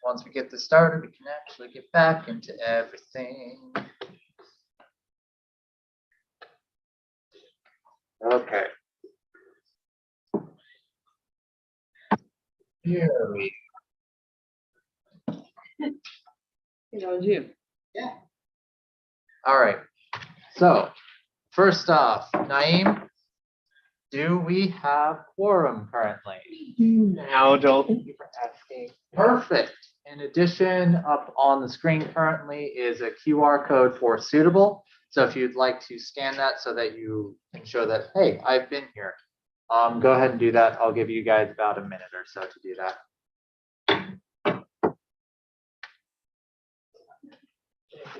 once we get this started, we can actually get back into everything. Okay. Here we That was you. Yeah. All right. So first off, Naeem, do we have quorum currently? Now, Joel, thank you for asking. Perfect. In addition, up on the screen currently is a QR code for suitable. So if you'd like to scan that so that you can show that, hey, I've been here. Go ahead and do that. I'll give you guys about a minute or so to do that.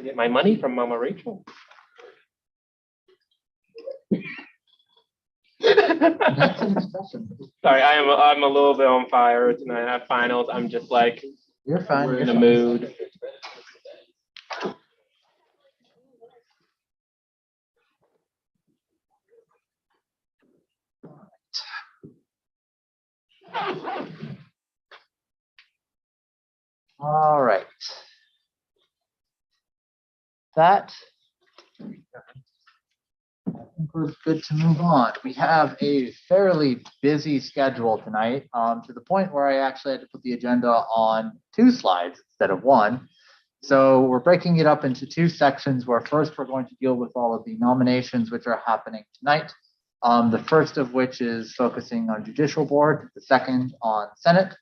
Get my money from Mama Rachel. That's an expression. Sorry, I'm a little bit on fire tonight. I have finals. I'm just like, You're fine. we're in a mood. All right. That, I think we're good to move on. We have a fairly busy schedule tonight, to the point where I actually had to put the agenda on 2 slides instead of 1. So we're breaking it up into 2 sections where first we're going to deal with all of the nominations which are happening tonight. The first of which is focusing on judicial board, the second on Senate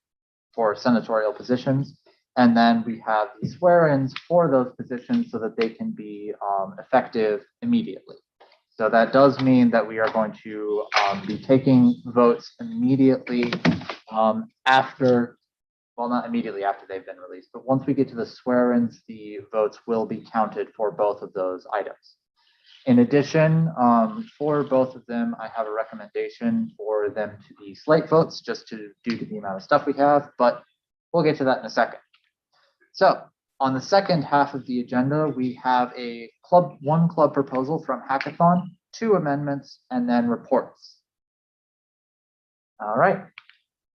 for senatorial positions. And then we have the swear-ins for those positions so that they can be effective immediately. So that does mean that we are going to be taking votes immediately after, well, not immediately after they've been released, but once we get to the swear-ins, the votes will be counted for both of those items. In addition, for both of them, I have a recommendation for them to be slate votes just due to the amount of stuff we have, but we'll get to that in a second. So on the second half of the agenda, we have a one club proposal from Hackathon, 2 amendments, and then reports. All right.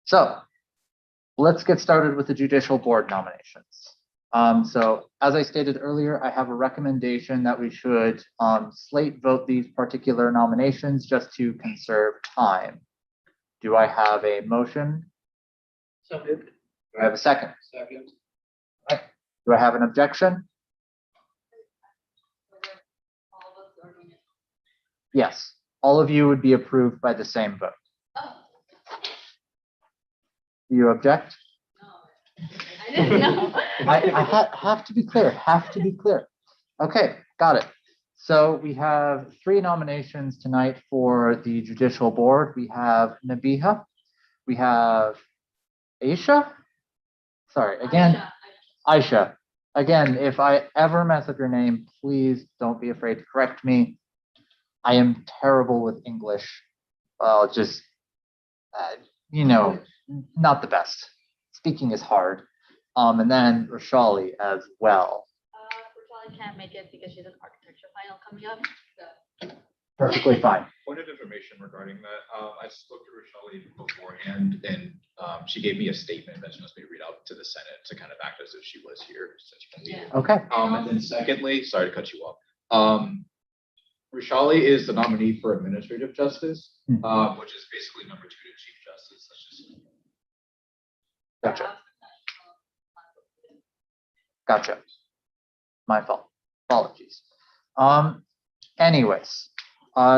So let's get started with the judicial board nominations. So as I stated earlier, I have a recommendation that we should slate vote these particular nominations just to conserve time. Do I have a motion? So moved. Do I have a second? Second. All right. Do I have an objection? Yes, all of you would be approved by the same vote. Do you object? I didn't know. I have to be clear, Okay, got it. So we have 3 nominations tonight for the judicial board. We have Nabiha, we have Aisha. Sorry, again, Aisha. Again, if I ever mess up your name, please don't be afraid to correct me. I am terrible with English. Well, just, you know, not the best. Speaking is hard. And then Roshali as well. Roshali can't make it because she's an architecture final coming up. So. Perfectly fine. Point of information regarding that. I spoke to Rochelle beforehand, and she gave me a statement that she wants me to read out to the Senate to kind of act as if she was here since she can leave. Yeah. Okay. And then secondly, sorry to cut you off. Rochelle is the nominee for administrative justice, which is basically number 2 to chief justice. That's just... Gotcha. Gotcha. My fault. Apologies. Anyways,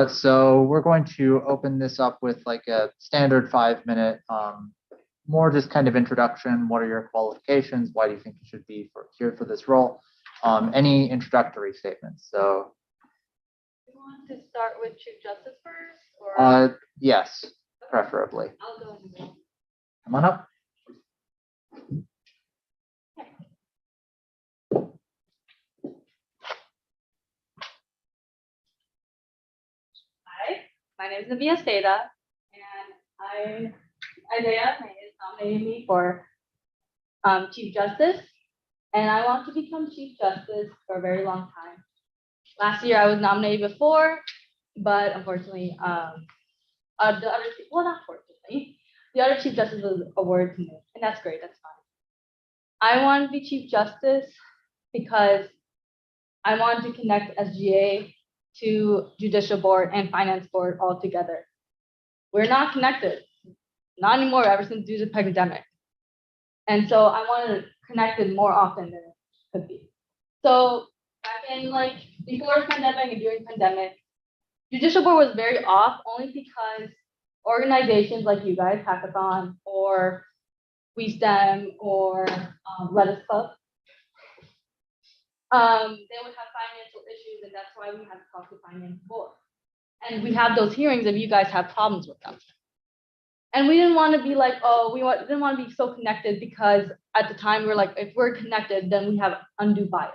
so we're going to open this up with like a standard 5-minute, more just kind of introduction. What are your qualifications? Why do you think you should be here for this role? Any introductory statements? So. You want to start with Chief Justice first, or? Yes, preferably. I'll go in the middle. Come on up. Hi, my name is Navia Seda, and Isaiah is nominating me for Chief Justice, and I want to become Chief Justice for a very long time. Last year I was nominated before, but unfortunately, the other, well, not fortunately, the other Chief Justice was awarded to me, and that's great, that's I wanted to be Chief Justice because I wanted to connect SGA to Judicial Board and Finance Board all together. We're not connected, not anymore ever since due to the pandemic. And so I wanted to connect it more often than it could be. So back in like before pandemic and during pandemic, Judicial Board was very off only because organizations like you guys, Hackathon or WeStem or Lettuce Club, they would have financial issues, and that's why we had to talk to Finance Board. And we have those hearings if you guys have problems with them. And we didn't want to be like, oh, didn't want to be so connected because at the time we were like, if we're connected, then we have undue bias.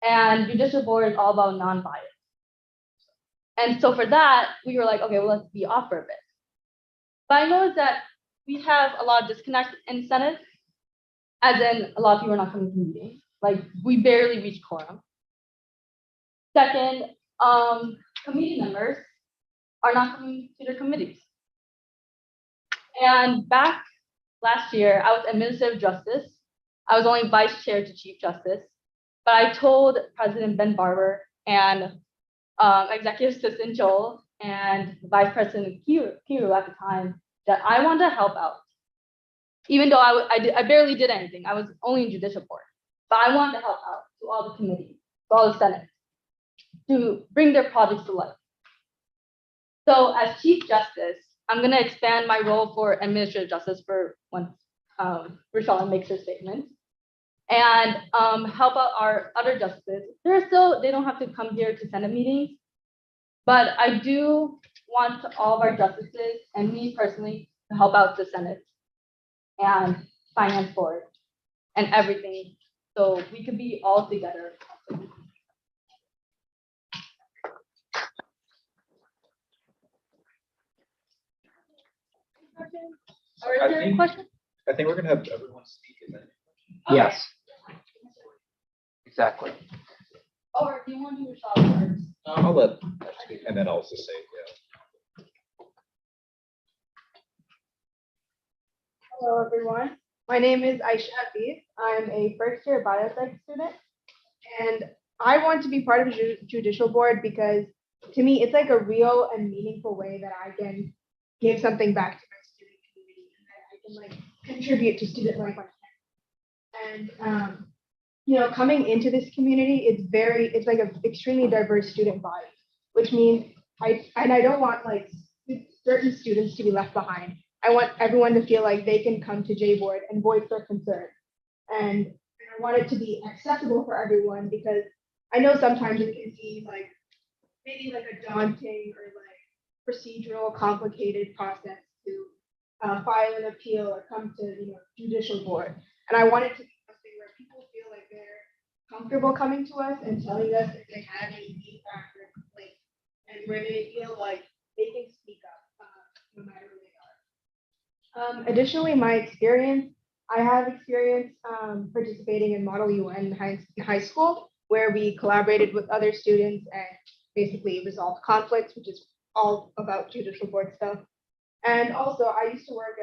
And Judicial Board is all about non-bias. And so for that, we were like, okay, well, let's be off for a bit. But I noticed that we have a lot of disconnect in Senate, as in a lot of people are not coming to meetings. Like we barely reach quorum. Second, committee members are not coming to their committees. And back last year, I was Administrative Justice. I was only Vice Chair to Chief Justice, but I told President Ben Barber and Executive Assistant Joel and Vice President Kiru at the time that I wanted to help out. Even though I barely did anything, I was only in Judicial Board, but I wanted to help out to all the committees, to all the Senate, to bring their projects to life. So as Chief Justice, I'm going to expand my role for Administrative Justice for once Rochelle makes her statement, and help out our other justices. They don't have to come here to Senate meetings, but I do want all of our justices and me personally to help out the Senate and Finance Board and everything, so we could be all together. Or is there a question? I think we're gonna have everyone speak and then. Okay. Yes. Exactly. Or do you want to do Rochelle first? I'll let her speak and then I'll also say, yeah. Hello, everyone. My name is Aisha Hafiz. I'm a first-year biotech student, and I want to be part of the Judicial Board because, to me, it's like a real and meaningful way that I can give something back to my student community, and that I can like contribute to student life. And coming into this community, it's like an extremely diverse student body, which means I don't want like certain students to be left behind. I want everyone to feel like they can come to J Board and voice their concern. And I want it to be accessible for everyone because I know sometimes it can seem like maybe like a daunting or like procedural, complicated process to file an appeal or come to Judicial Board. And I want it to be something where people feel like they're comfortable coming to us and telling us if they have any feedback or complaints, and where they feel like they can speak up no matter who they are. Additionally, I have experience participating in Model UN in high school, where we collaborated with other students and basically resolved conflicts, which is all about Judicial Board stuff. And also, I used to work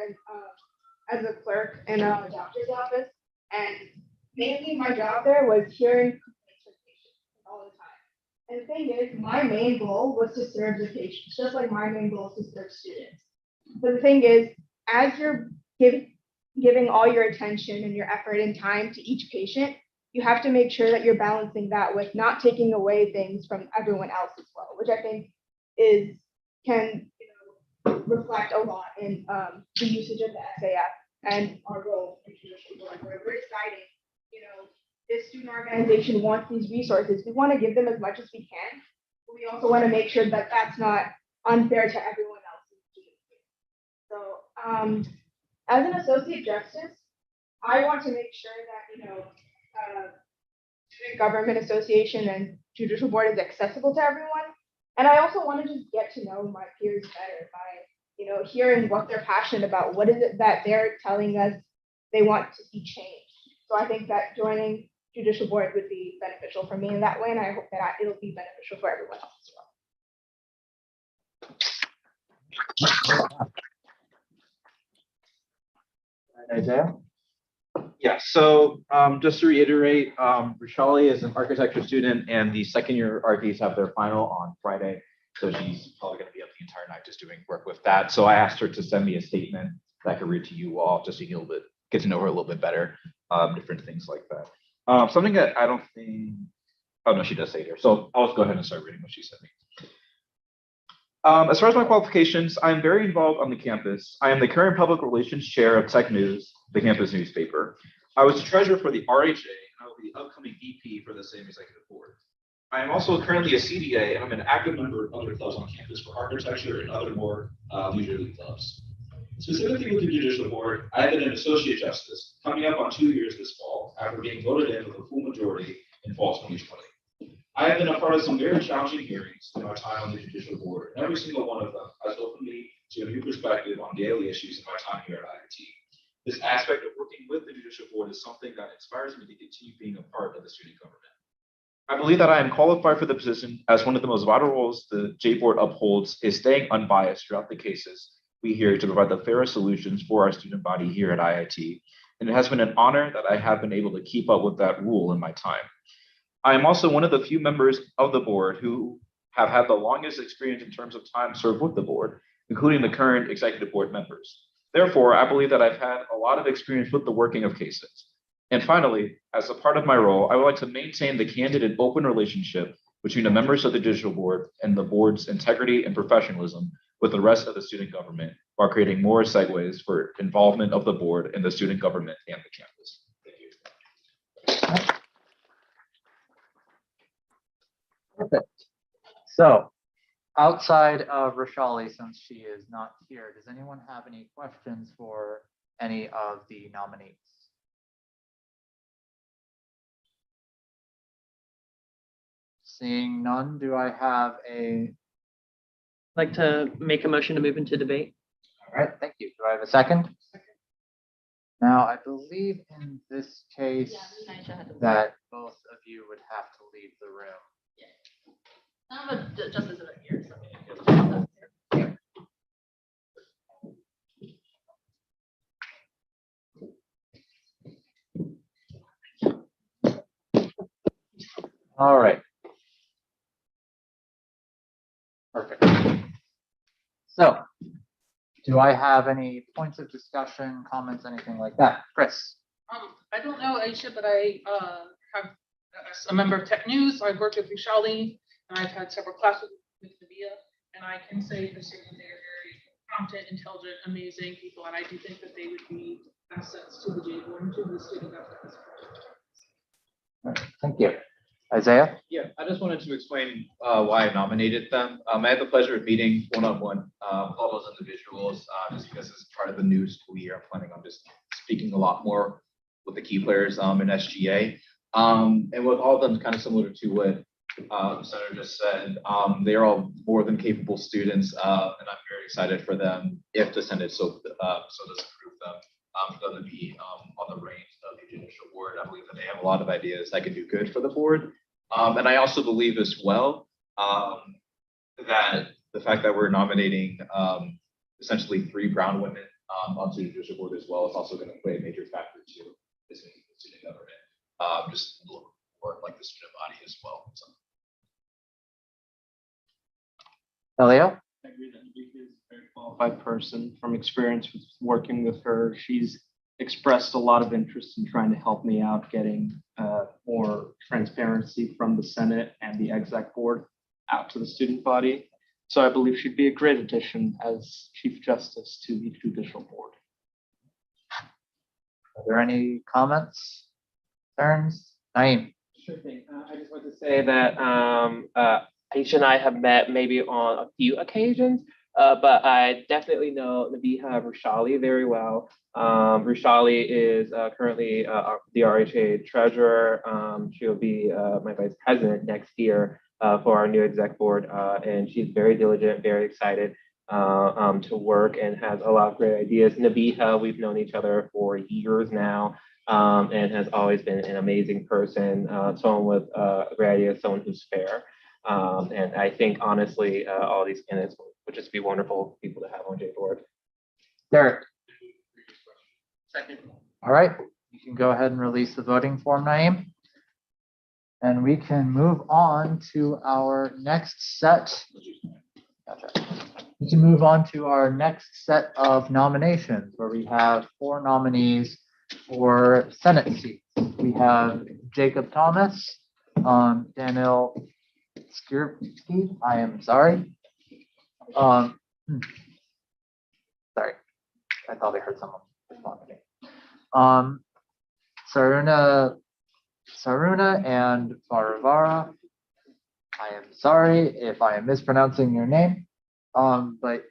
as a clerk in a doctor's office, and mainly my job there was hearing complaints from patients all the time. And the thing is, my main goal was to serve the patients, just like my main goal is to serve students. But the thing is, as you're giving all your attention and your effort and time to each patient, you have to make sure that you're balancing that with not taking away things from everyone else as well, which I think can reflect a lot in the usage of the SAF and our role in Judicial Board, where we're deciding, this student organization wants these resources. We want to give them as much as we can, but we also want to make sure that that's not unfair to everyone else in the student. So as an associate justice, I want to make sure that, Student Government Association and Judicial Board is accessible to everyone. And I also want to just get to know my peers better by, hearing what they're passionate about. What is it that they're telling us they want to see change? So I think that joining Judicial Board would be beneficial for me in that way, and I hope that it'll be beneficial for everyone else as well. Isaiah? Yeah, so just to reiterate, Rishali is an architecture student and the second year RDs have their final on Friday. So she's probably gonna be up the entire night just doing work with that. So I asked her to send me a statement that I could read to you all, just so you can get to know her a little bit better, different things like that. Something that I don't think, oh no, she does say it here. So I'll just go ahead and start reading what she sent me. As far as my qualifications, I'm very involved on the campus. I am the current public relations chair of Tech News, the campus newspaper. I was the treasurer for the RHA, and I will be the upcoming VP for the same executive board. I am also currently a CDA, and I'm an active member of other clubs on campus for architecture and other more leisurely clubs. Specifically with the judicial board, I have been an associate justice, coming up on 2 years this fall, after being voted in with a full majority in fall 2020. I have been a part of some very challenging hearings in my time on the judicial board, and every single one of them has opened me to a new perspective on daily issues in my time here at IIT. This aspect of working with the judicial board is something that inspires me to continue being a part of the student government. I believe that I am qualified for the position, as one of the most vital roles the J Board upholds is staying unbiased throughout the cases we hear to provide the fairest solutions for our student body here at IIT. And it has been an honor that I have been able to keep up with that rule in my time. I am also one of the few members of the board who have had the longest experience in terms of time served with the board, including the current executive board members. Therefore, I believe that I've had a lot of experience with the working of cases. And finally, as a part of my role, I would like to maintain the candid and open relationship between the members of the judicial board and the board's integrity and professionalism with the rest of the student government, while creating more segues for involvement of the board in the student government and the campus. Thank you. Perfect. So outside of Rishali, since she is not here, does anyone have any questions for any of the nominees? Seeing none, do I have a, Like to make a motion to move into debate? all right, thank you. Do I have a second? Now, I believe in this case that both of you would have to leave the room. Justice isn't here, so. All right. Perfect. So, do I have any points of discussion, comments, anything like that? Chris? I don't know Aisha, but I have as a member of Tech News. I've worked with Vishali, and I've had several classes with Nabia, and I can say for certain they are very competent, intelligent, amazing people, and I do think that they would be assets to the J Board and to the student government. All right, thank you. Isaiah? Yeah, I just wanted to explain why I nominated them. I had the pleasure of meeting one-on-one with all those individuals, just because as part of the new school year, I'm planning on just speaking a lot more with the key players in SGA. And with all of them, kind of similar to what the Senator just said, they're all more than capable students, and I'm very excited for them if the Senate so does approve them. For them to be on the reins of the judicial board. I believe that they have a lot of ideas that can do good for the board. And I also believe as well that the fact that we're nominating essentially 3 brown women onto the judicial board as well is also going to play a major factor too. Is going to be the student government, just a little more like the student body as well. So. Elio? I agree that Nabika is a very qualified person from experience with working with her. She's expressed a lot of interest in trying to help me out getting more transparency from the Senate and the exec board out to the student body. So I believe she'd be a great addition as Chief Justice to the judicial board. Are there any comments, concerns? Naeem? Sure thing. I just want to say that Aisha and I have met maybe on a few occasions, but I definitely know Nabiha Rishali very well. Rishali is currently the RHA treasurer. She'll be my vice president next year for our new exec board, and she's very diligent, very excited to work and has a lot of great ideas. Nabiha, we've known each other for years now. And has always been an amazing person, someone with great ideas, someone who's fair. And I think honestly, all these candidates would just be wonderful people to have on J Board. Derek? Second. All right, can go ahead and release the voting form, Naeem. And we can move on to our next set. Gotcha. We can move on to our next set of nominations where we have 4 nominees for Senate seats. We have Jacob Thomas, Daniel Skirpsky, I am sorry. Sorry, I thought I heard someone respond to me. Saruna and Varavara. I am sorry if I am mispronouncing your name. But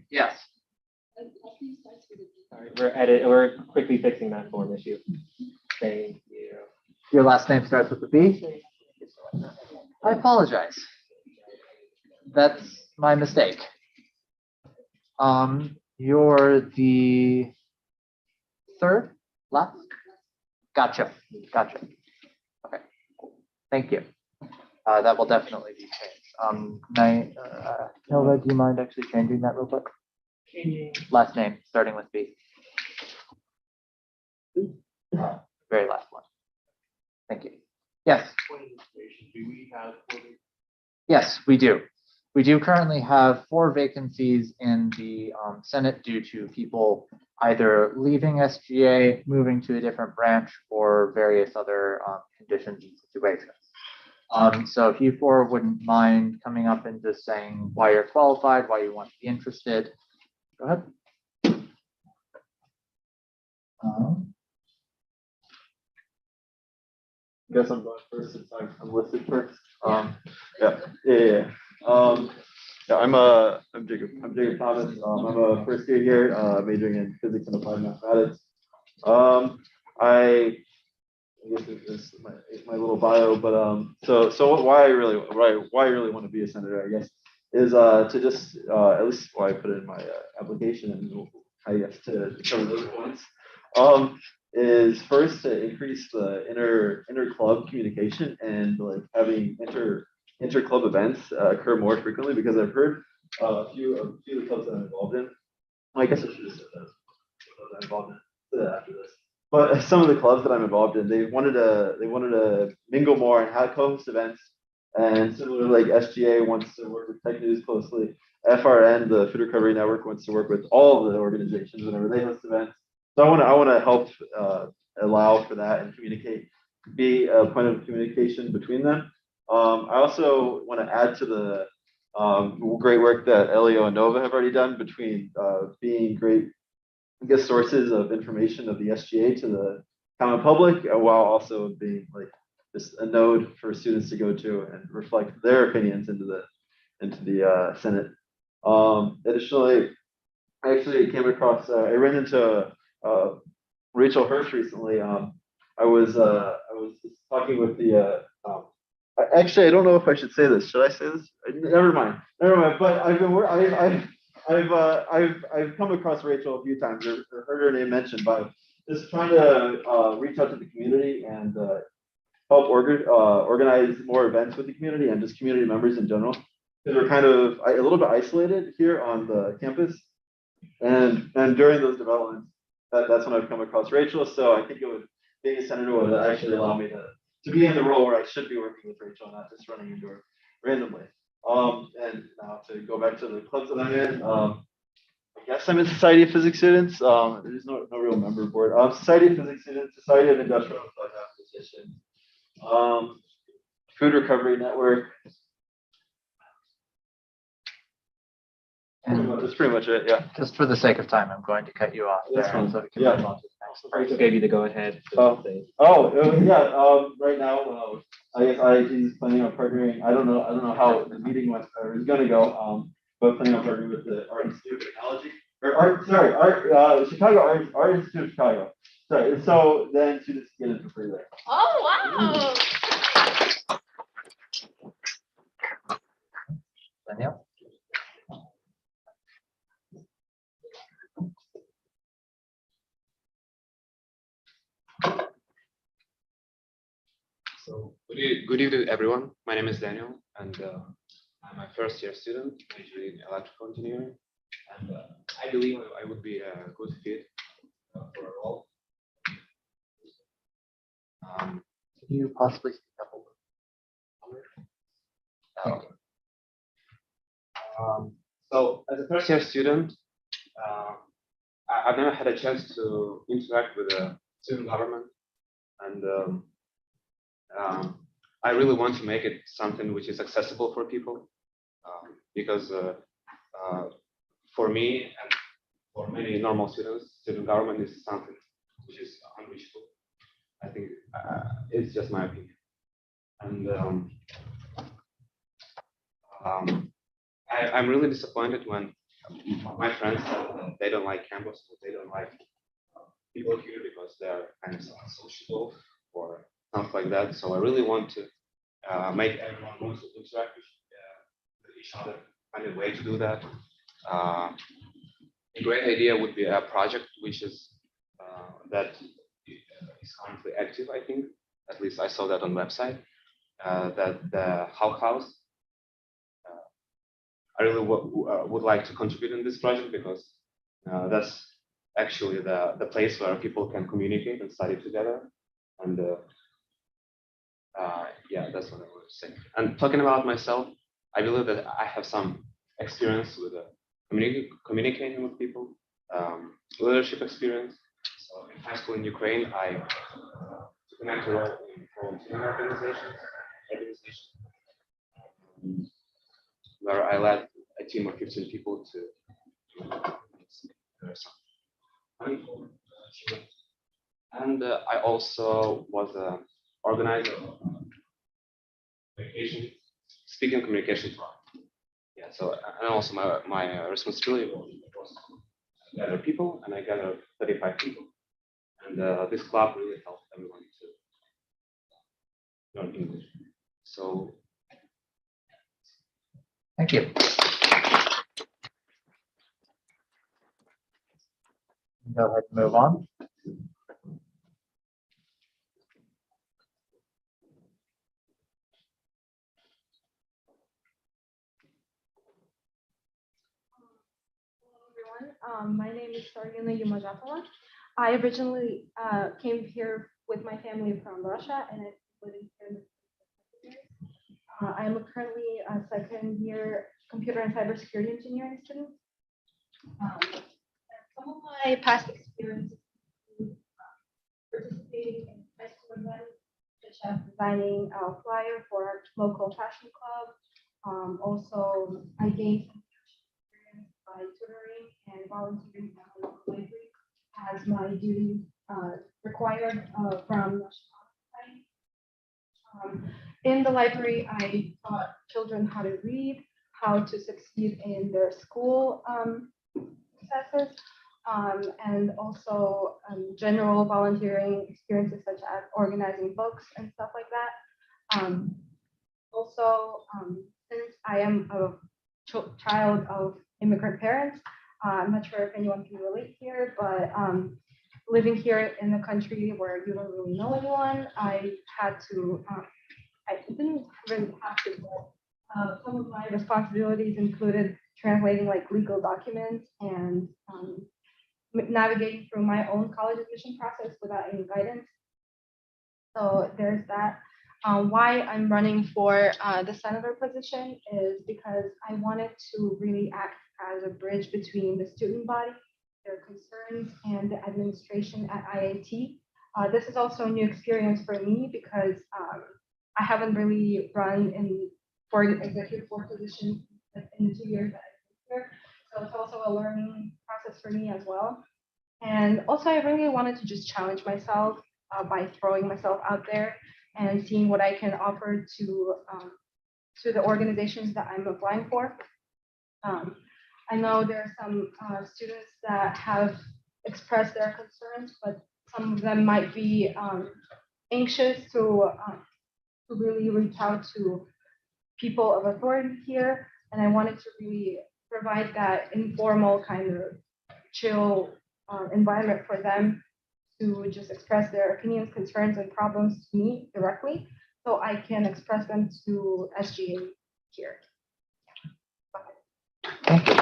yes. Sorry, we're quickly fixing that form issue. Thank you. Your last name starts with a B? I apologize. That's my mistake. You're the third last? Gotcha. Okay, thank you. That will definitely be changed. Nova, do you mind actually changing that real quick? Last name, starting with B. Very last one. Thank you. Yes. Yes, we do. We do currently have 4 vacancies in the Senate due to people either leaving SGA, moving to a different branch, or various other conditions and situations. So if you 4 wouldn't mind coming up and just saying why you're qualified, why you want to be interested, go ahead. I guess I'm going first since I'm listed first. Yeah. I'm Jacob Thomas. I'm a first year here, majoring in physics and applied mathematics. I guess it's my little bio, but why I really want to be a senator, I guess, is to just at least why I put it in my application, and I guess to cover those points. Is first to increase the inter club communication and like having inter club events occur more frequently, because I've heard a few of the clubs that I'm involved in. Well, I guess I should have said that. Clubs I'm involved in after this. But some of the clubs that I'm involved in, they wanted to mingle more and have co-host events. And similarly, like SGA wants to work with Tech News closely. FRN, the Food Recovery Network, wants to work with all of the organizations whenever they host events. So I want to help allow for that and be a point of communication between them. I also want to add to the great work that Elio and Nova have already done between being great, I guess, sources of information of the SGA to the common public, while also being like just a node for students to go to and reflect their opinions into the Senate. Additionally, I actually came across, I ran into Rachel Hirsch recently. I was just talking with the. Actually, I don't know if I should say this. Should I say this? Never mind. But I've come across Rachel a few times, or heard her name mentioned, by just trying to reach out to the community and help organize more events with the community and just community members in general, because we're kind of a little bit isolated here on the campus. And during those developments, that's when I've come across Rachel. So I think being a senator would actually allow me to be in the role where I should be working with Rachel, not just running into her randomly. And now to go back to the clubs that I'm in, I guess I'm in Society of Physics Students. There's no real member board. Society of Physics Students, Society of Industrial and Applied Mathematicians, Food Recovery Network. And That's pretty much it. Yeah. just for the sake of time, I'm going to cut you off there. That's fine. So we can Yeah. move on to the next Rachel person. gave you the go ahead. Yeah. Right now, I guess IIT is planning on partnering. I don't know how the meeting went or is going to go. But planning on partnering with the Art Institute of Technology Chicago Art Institute of Chicago. Sorry. So then students get into free there. Oh, wow. Danielle? So good evening, everyone. My name is Daniel, and I'm a first-year student majoring in electrical engineering. And I believe I would be a good fit for a role. Can you possibly speak up a little? So as a first year student, I've never had a chance to interact with the student government, and I really want to make it something which is accessible for people, because for me and for many normal students, student government is something which is unreachable. I think it's just my opinion, and I'm really disappointed when my friends said that they don't like campus, or they don't like people here because they're kind of unsociable or something like that. So I really want to make everyone want to interact with each other, find a way to do that. A great idea would be a project which is that is currently active, I think. At least I saw that on website. That the How House. I really would like to contribute in this project because that's actually the place where people can communicate and study together. And yeah, that's what I want to say. And talking about myself, I believe that I have some experience with communicating with people, leadership experience. So in high school in Ukraine, I took an active role in volunteering organizations, where I led a team of 15 people to and I also was an organizer of communication, speaking communication forum. Yeah, so and also my responsibility was to gather people, and I gathered 35 people, and this club really helped everyone to learn English. So Thank you. Go ahead and move on. My name is Sargina Yumajatova. I originally came here with my family from Russia, and I've been living here in the I am currently a second year computer and cybersecurity engineering student. Some of my past experiences include participating in high school events, such as designing a flyer for our local fashion club. Also, I gained some experience by tutoring and volunteering at the local library as my duty required from national science. In the library, I taught children how to read, how to succeed in their school successes, and also general volunteering experiences such as organizing books and stuff like that. Also, since I am a child of immigrant parents, I'm not sure if anyone can relate here, but living here in a country where you don't really know anyone, I had to, I didn't really have to, but some of my responsibilities included translating like legal documents and navigating through my own college admission process without any guidance. So there's that. Why I'm running for the senator position is because I wanted to really act as a bridge between the student body, their concerns, and the administration at IIT. This is also a new experience for me because I haven't really run for an executive board position in the 2 years that I've been here. So it's also a learning process for me as well. And also, I really wanted to just challenge myself by throwing myself out there and seeing what I can offer to the organizations that I'm applying for. I know there are some students that have expressed their concerns, but some of them might be anxious to really reach out to people of authority here. And I wanted to really provide that informal kind of chill environment for them to just express their opinions, concerns, and problems to me directly, so I can express them to SGA here. Thank you.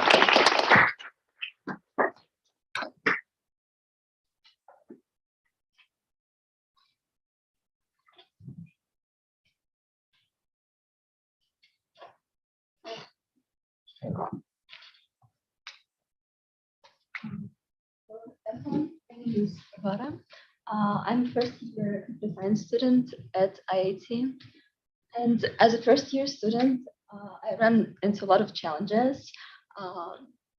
Everyone, my name is Vara. I'm a first year computer science student at IIT. And as a first year student, I ran into a lot of challenges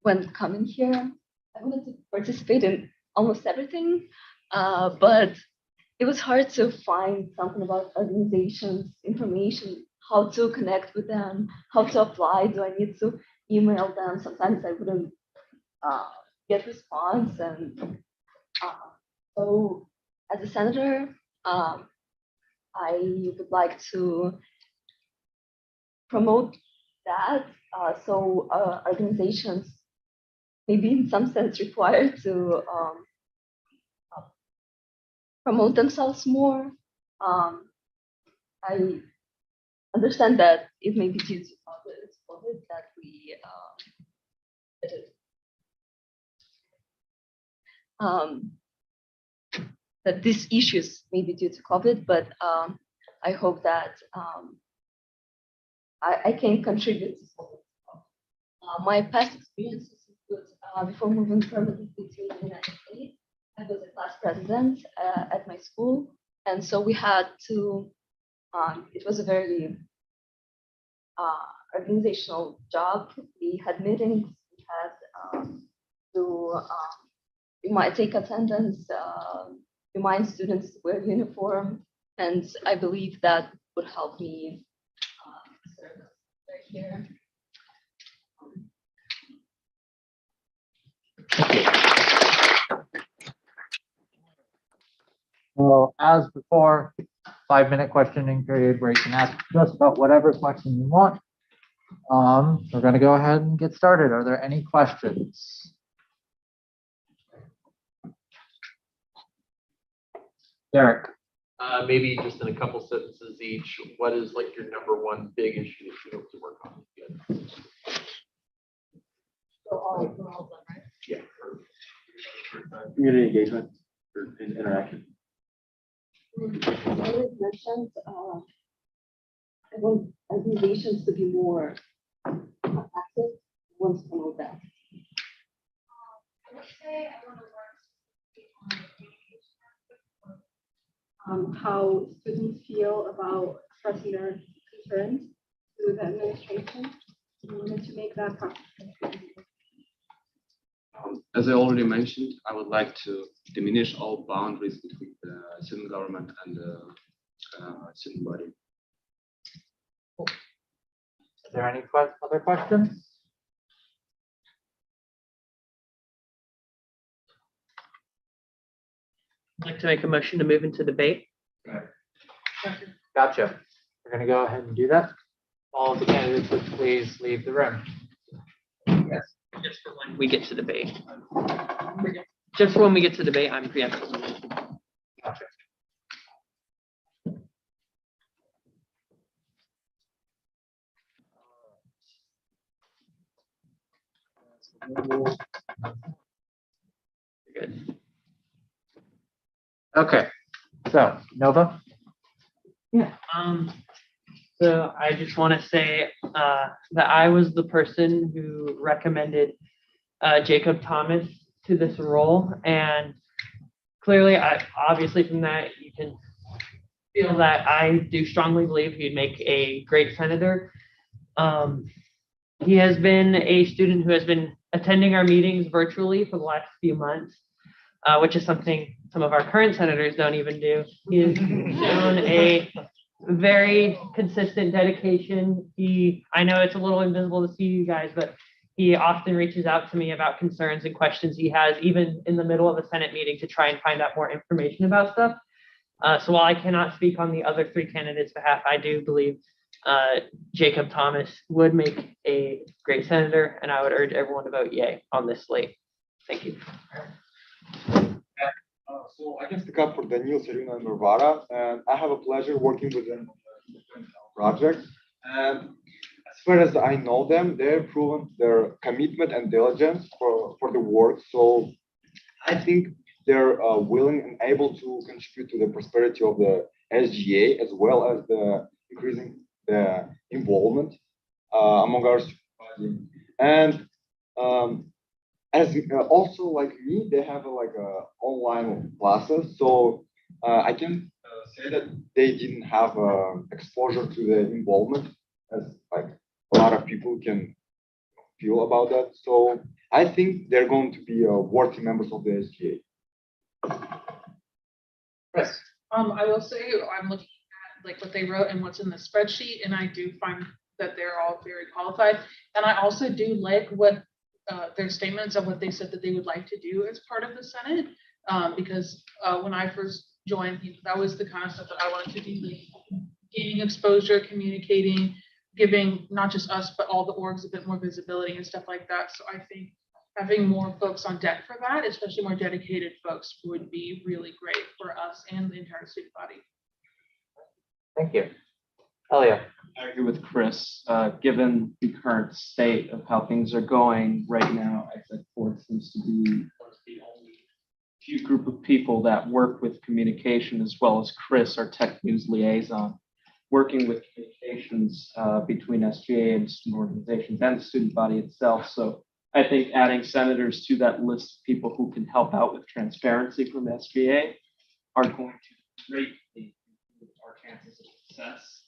when coming here. I wanted to participate in almost everything, but it was hard to find something about organizations, information, how to connect with them, how to apply. Do I need to email them? Sometimes I wouldn't get response. And so as a senator, I would like to promote that. So organizations maybe in some sense required to promote themselves more. I understand that it may be due to COVID that we that these issues may be due to COVID, but I hope that I can contribute to solve it. My past experiences include before moving permanently to the United States, I was a class president at my school, and so we had to. It was a very organizational job. We had meetings. We had to. We might take attendance. Remind students to wear uniform, and I believe that would help me serve right here. Well, as before, 5-minute questioning period where you can ask just about whatever question you want. We're going to go ahead and get started. Are there any questions? Derek. Maybe just in a couple sentences each, what is like your number one big issue that you hope to work on? So all of them, right? Yeah. Community engagement or interaction. I already mentioned I want organizations to be more active. I want to promote that. I would say I want to work How students feel about expressing their concerns to the administration. We wanted to make that process. As I already mentioned, I would like to diminish all boundaries between the student government and the student body. Is there any other questions? I'd like to make a motion to move into debate. Gotcha. We're going to go ahead and do that. All of the candidates would please leave the room. Yes. Just for when we get to debate. Just for when we get to debate, I'm preempting. Gotcha. Good. Okay. So, Nova? So I just want to say that I was the person who recommended Jacob Thomas to this role, and clearly, obviously from that you can feel that I do strongly believe he'd make a great senator. He has been a student who has been attending our meetings virtually for the last few months, which is something some of our current senators don't even do. He has shown a very consistent dedication. I know it's a little invisible to see you guys, but he often reaches out to me about concerns and questions he has, even in the middle of a Senate meeting, to try and find out more information about stuff. So while I cannot speak on the other three candidates' behalf, I do believe Jacob Thomas would make a great senator, and I would urge everyone to vote yay on this slate. Thank you. So I can speak up for Daniel, Serena, and Varvara, and I have a pleasure working with them on the project. And as far as I know them, they've proven their commitment and diligence for the work. So I think they're willing and able to contribute to the prosperity of the SGA, as well as the increasing the involvement among our And as also like me, they have like online classes, so I can say that they didn't have exposure to the involvement as like a lot of people can feel about that. So I think they're going to be worthy members of the SGA. Chris? I will say, I'm looking at like what they wrote and what's in the spreadsheet, and I do find that they're all very qualified. And I also do like what their statements of what they said that they would like to do as part of the Senate. Because when I first joined, that was the kind of stuff that I wanted to do, like gaining exposure, communicating, giving not just us, but all the orgs a bit more visibility and stuff like that. So I think having more folks on deck for that, especially more dedicated folks, would be really great for us and the entire student body. Thank you. Elia? I agree with Chris. Given the current state of how things are going right now, I think Ford seems to be one of the only few group of people that work with communication, as well as Chris, our tech news liaison, working with communications between SGA and student organizations and the student body itself. So I think adding senators to that list of people who can help out with transparency from SGA are going to greatly improve our chances of success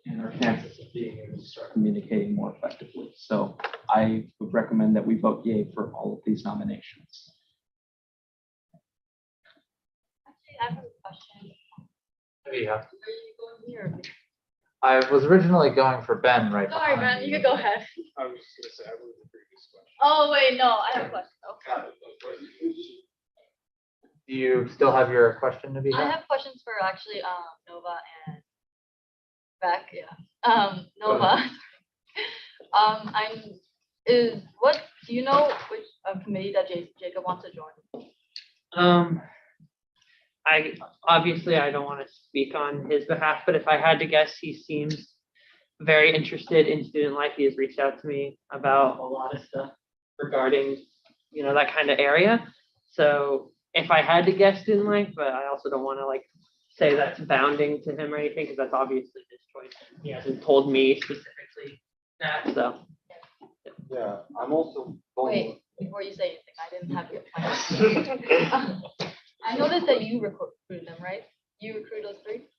and our chances of being able to start communicating more effectively. So I would recommend that we vote yay for all of these nominations. Actually, I have a question. Yeah. Are you going here? I was originally going for Ben right Sorry, behind Ben, you you. can go ahead. I was just gonna say, I believe the previous question. Oh, wait, no, I have a question. Okay. Do you still have your question to be I had? have questions for actually Nova and Beck, yeah. Nova. Do you know which committee that Jacob wants to join? I don't want to speak on his behalf, but if I had to guess, he seems very interested in student life. He has reached out to me about a lot of stuff regarding, that kind of area. So if I had to guess student life, but I also don't want to like say that's bounding to him or anything, because that's obviously his choice. He hasn't told me specifically that, so. Yeah, I'm also going. Wait, before you say anything, I didn't have your plan. I noticed that you recruited them, right? You recruited those three?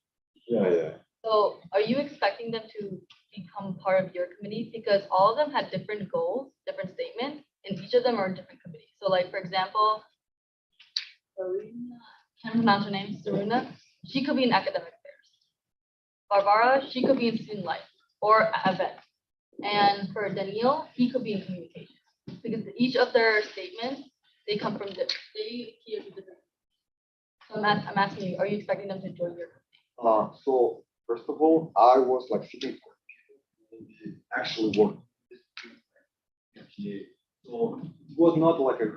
Yeah. So are you expecting them to become part of your committee? Because all of them had different goals, different statements, and each of them are different committees. So like, for example, can't pronounce her name, Saruna, she could be in academic affairs. Barbara, she could be in student life or events. And for Daniel, he could be in communication. Because each of their statements, they come from different, So I'm asking you, are you expecting them to join your committee? So first of all, I was like seeking for people who actually work. So it was not like a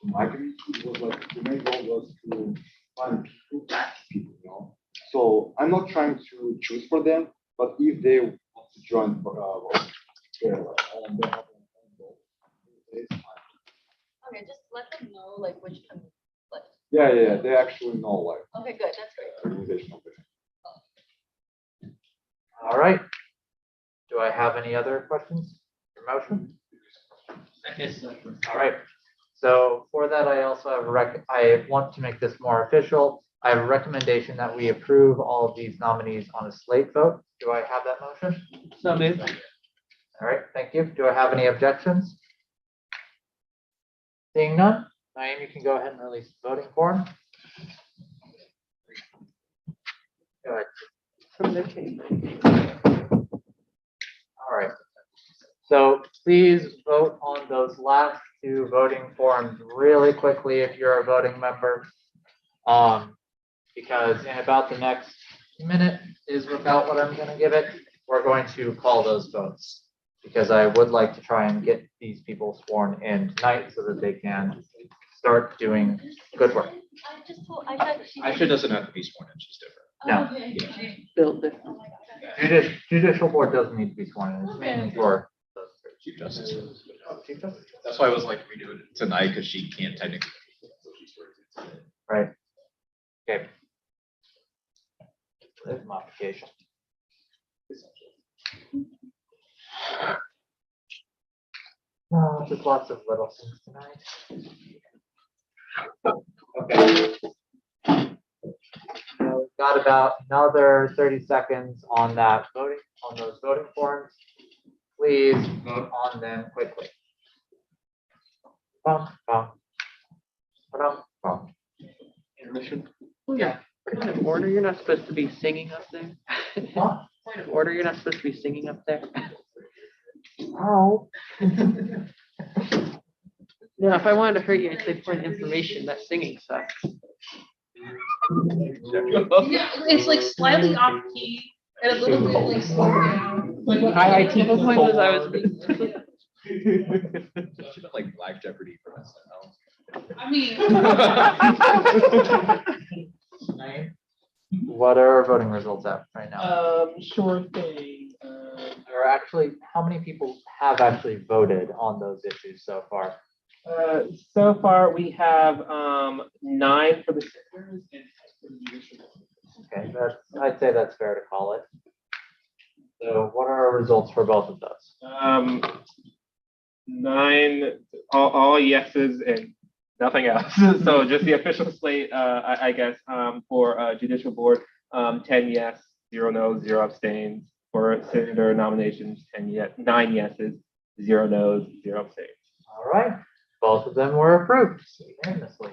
my committee. It was like the main goal was to find people, active people. So I'm not trying to choose for them, but if they want to join, they're like, they have their own goal. It's fine. Okay, just let them know like which committee. Like, Yeah, they actually know like okay, good, that's great. organizational. All right. Do I have any other questions or motion? All right. So for that, I also have I want to make this more official. I have a recommendation that we approve all of these nominees on a slate vote. Do I have that motion? So moved. All right, thank you. Do I have any objections? Seeing none, Naeem, you can go ahead and release the voting form. Go ahead. All right. So please vote on those last two voting forms really quickly if you're a voting member. Because in about the next minute is about what I'm going to give it. We're going to call those votes because I would like to try and get these people sworn in tonight so that they can start doing good work. I just told Aisha. Aisha doesn't have to be sworn in, she's different. No. Okay. Build different. Judicial board doesn't need to be sworn in. It's mainly for those three. Chief Justice. Chief Justice? That's why I was like, we do it tonight, because she can't technically. So she's sworn in. Right. Okay. There's modification. Oh, just lots of little things tonight. Okay. So we've got about another 30 seconds on those voting forms. Please vote on them quickly. Bum, bum. Ba-dum, bum. Intermission. Yeah. Point of order, you're not supposed to be singing up there. What? Point of order, you're not supposed to be singing up there. Oh. No, if I wanted to hurt you, I'd say point of information, not singing sucks. Yeah, it's like slightly off key and a little bit like slowed down. Like what IIT, the point was I was. Should have like Black Jeopardy for us. I mean. What are our voting results at right now? Sure thing. Or actually, how many people have actually voted on those issues so far? So far, we have 9 for the senators and 10 for the judicial. Okay, I'd say that's fair to call it. So what are our results for both of those? 9, all yeses and nothing else. So just the official slate, I guess, for judicial board, 10 yes, 0 no, 0 abstains. For senator nominations, 9 yeses, 0 no's, 0 abstains. All right, both of them were approved unanimously.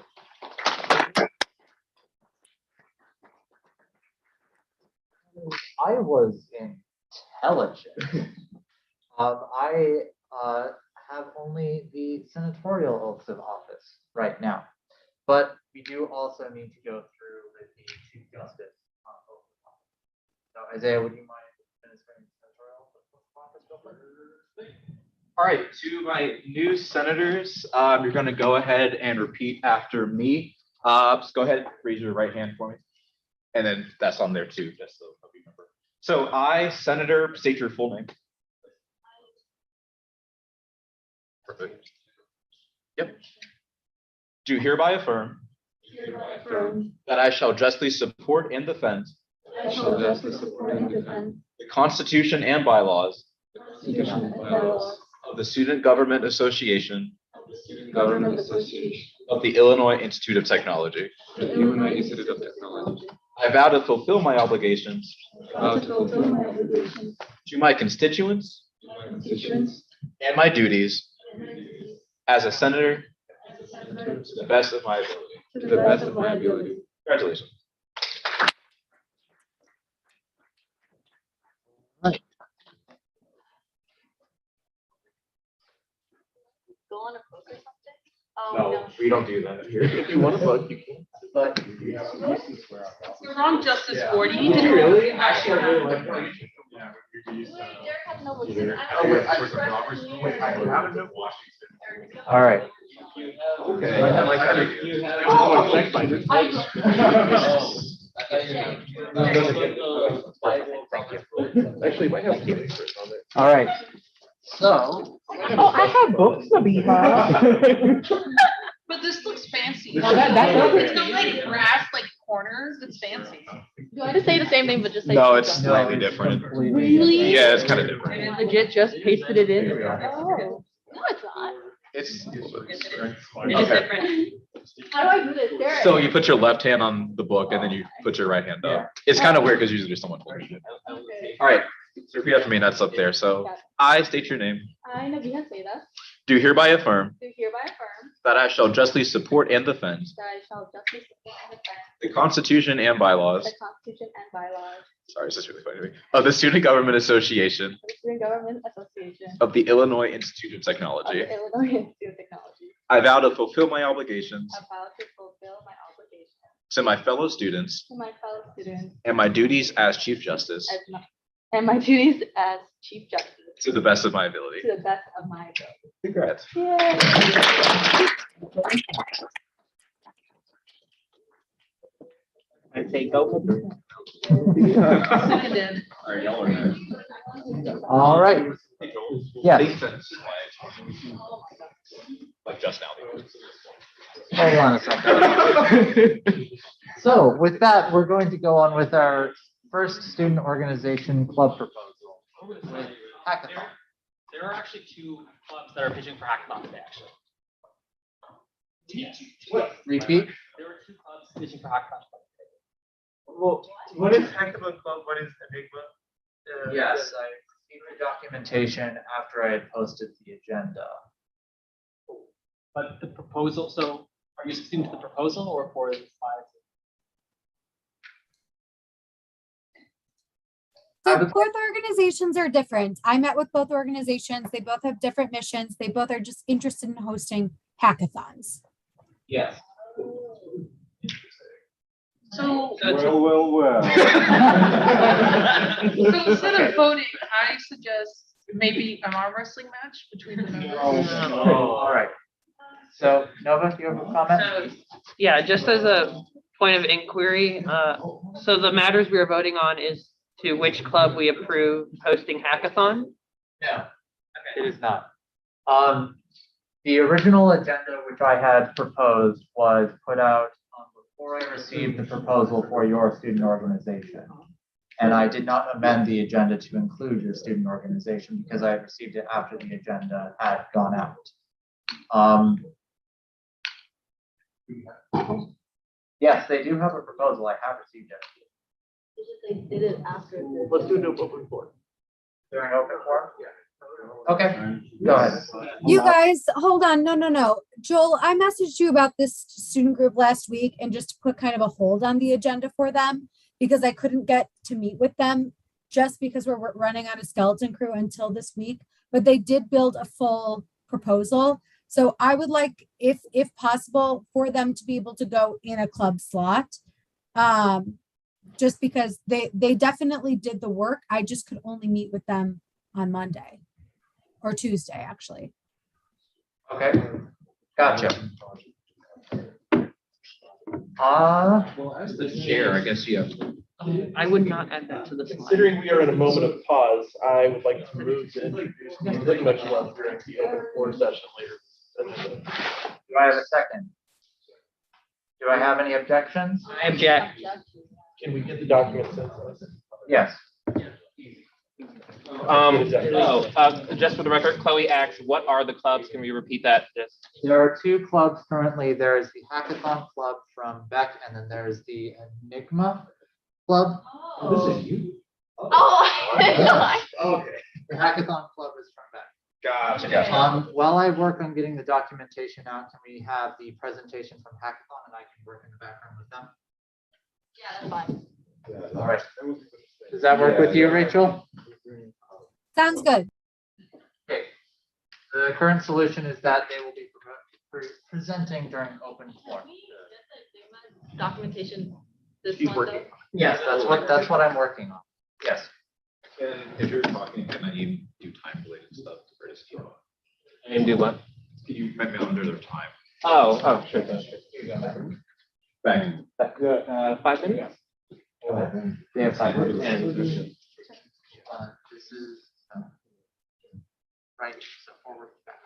I was intelligent. I have only the senatorial oaths of office right now, but we do also need to go through with the Chief Justice oath of office. So Isaiah, would you mind administering the senatorial oath of office real quick? All right, to my new senators, you're going to go ahead and repeat after me. Just go ahead, raise your right hand for me. And then that's on there too, just so you remember. So I, Senator, state your full name. Perfect. Yep. Do hereby affirm that I shall justly support and defend the Constitution and bylaws of the Student Government Association of the Illinois Institute of Technology. I vow to fulfill my obligations to my constituents and my duties as a senator to the best of my ability. Congratulations. Go on a book or something? Oh, No, we don't do that here. If you want a book, you can. But You're wrong, Justice Ford. You need to Really? actually have. Wait, Derek has no books. all right. Okay. I like that idea. Actually, might have pictures on it. All right. So Oh, I have books, Nabiha. But this looks fancy. No, that It's not like grass, like corners. It's fancy. Do I just say the same thing, but just say? No, it's Justice? slightly different. Really? Yeah, it's kind of different. And legit just pasted it in. Oh, no, it's not. It's It's okay. different. How do I do this, Derek? So you put your left hand on the book and then you put your right hand up. It's kind of weird because usually there's someone holding it. Okay. All right, so repeat after me. That's up there. So I state your name. I, Nabiha Seda, Do hereby affirm do hereby affirm that I shall justly support and defend that I shall justly support and defend the Constitution and bylaws. the Constitution and bylaws Sorry, this is really funny to me. Of the Student Government Association of the Student Government Association of the Illinois Institute of of Technology. the Illinois Institute of Technology. I vow to fulfill my obligations I vow to fulfill my obligations to my fellow students to my fellow students and my duties as Chief Justice and my duties as Chief Justice to the best of my ability. to the best of my ability. Congrats. Yay. I say go. Seconded. all right. Yes. Like just now. Hold on a second. So with that, we're going to go on with our first student organization club proposal with hackathon. There are actually 2 clubs that are pitching for hackathon today, actually. Repeat. There were 2 clubs pitching for hackathon. Well, what is Hackathon Club? What is Enigma? Yes, I received the documentation after I had posted the agenda. But the proposal, so are you speaking to the proposal or for the slides? I So would- both organizations are different. I met with both organizations. They both have different missions. They both are just interested in hosting hackathons. Yes. So, Well. so instead of voting, I suggest maybe an arm wrestling match between the members. All right. So Nova, do you have a comment? So, yeah, just as a point of inquiry, so the matters we are voting on is to which club we approve hosting hackathon? No, it is not. The original agenda, which I had proposed, was put out before I received the proposal for your student organization. And I did not amend the agenda to include your student organization because I had received it after the agenda had gone out. Yes, they do have a proposal. I have received it. They did it after. Let's do an open forum. During open forum? Okay, go ahead. You guys, hold on. No. Joel, I messaged you about this student group last week and just to put kind of a hold on the agenda for them because I couldn't get to meet with them just because we're running out of skeleton crew until this week. But they did build a full proposal. So I would like, if possible, for them to be able to go in a club slot. Just because they definitely did the work. I just could only meet with them on Monday or Tuesday, actually. Okay, gotcha. Well, as the chair, I guess you have. I would not add that to the slide. Considering we are in a moment of pause, I would like to move to introduce the Enigma Club during the open forum session later. Do I have a second? Do I have any objections? I object. Can we get the document sent to us? Yes. Just for the record, Chloe asks, what are the clubs? Can we repeat that? Just There are 2 clubs currently. There's the Hackathon Club from Beck, and then there's the Enigma Club. This is you. Okay. The Hackathon Club is from Beck. Gotcha. While I work on getting the documentation out, can we have the presentation from Hackathon and I can work in the background with them? Yeah, that's fine. All right. Does that work with you, Rachel? Sounds good. Okay. The current solution is that they will be presenting during open forum. Documentation. This She's one, working. though? Yes, that's what I'm working on. Yes. And if you're talking, can I even do time related stuff for this? and do what? Can you make me under their time? Sure. Back. 5 minutes? Go ahead. They have 5 minutes. And- This is right, so forward, back.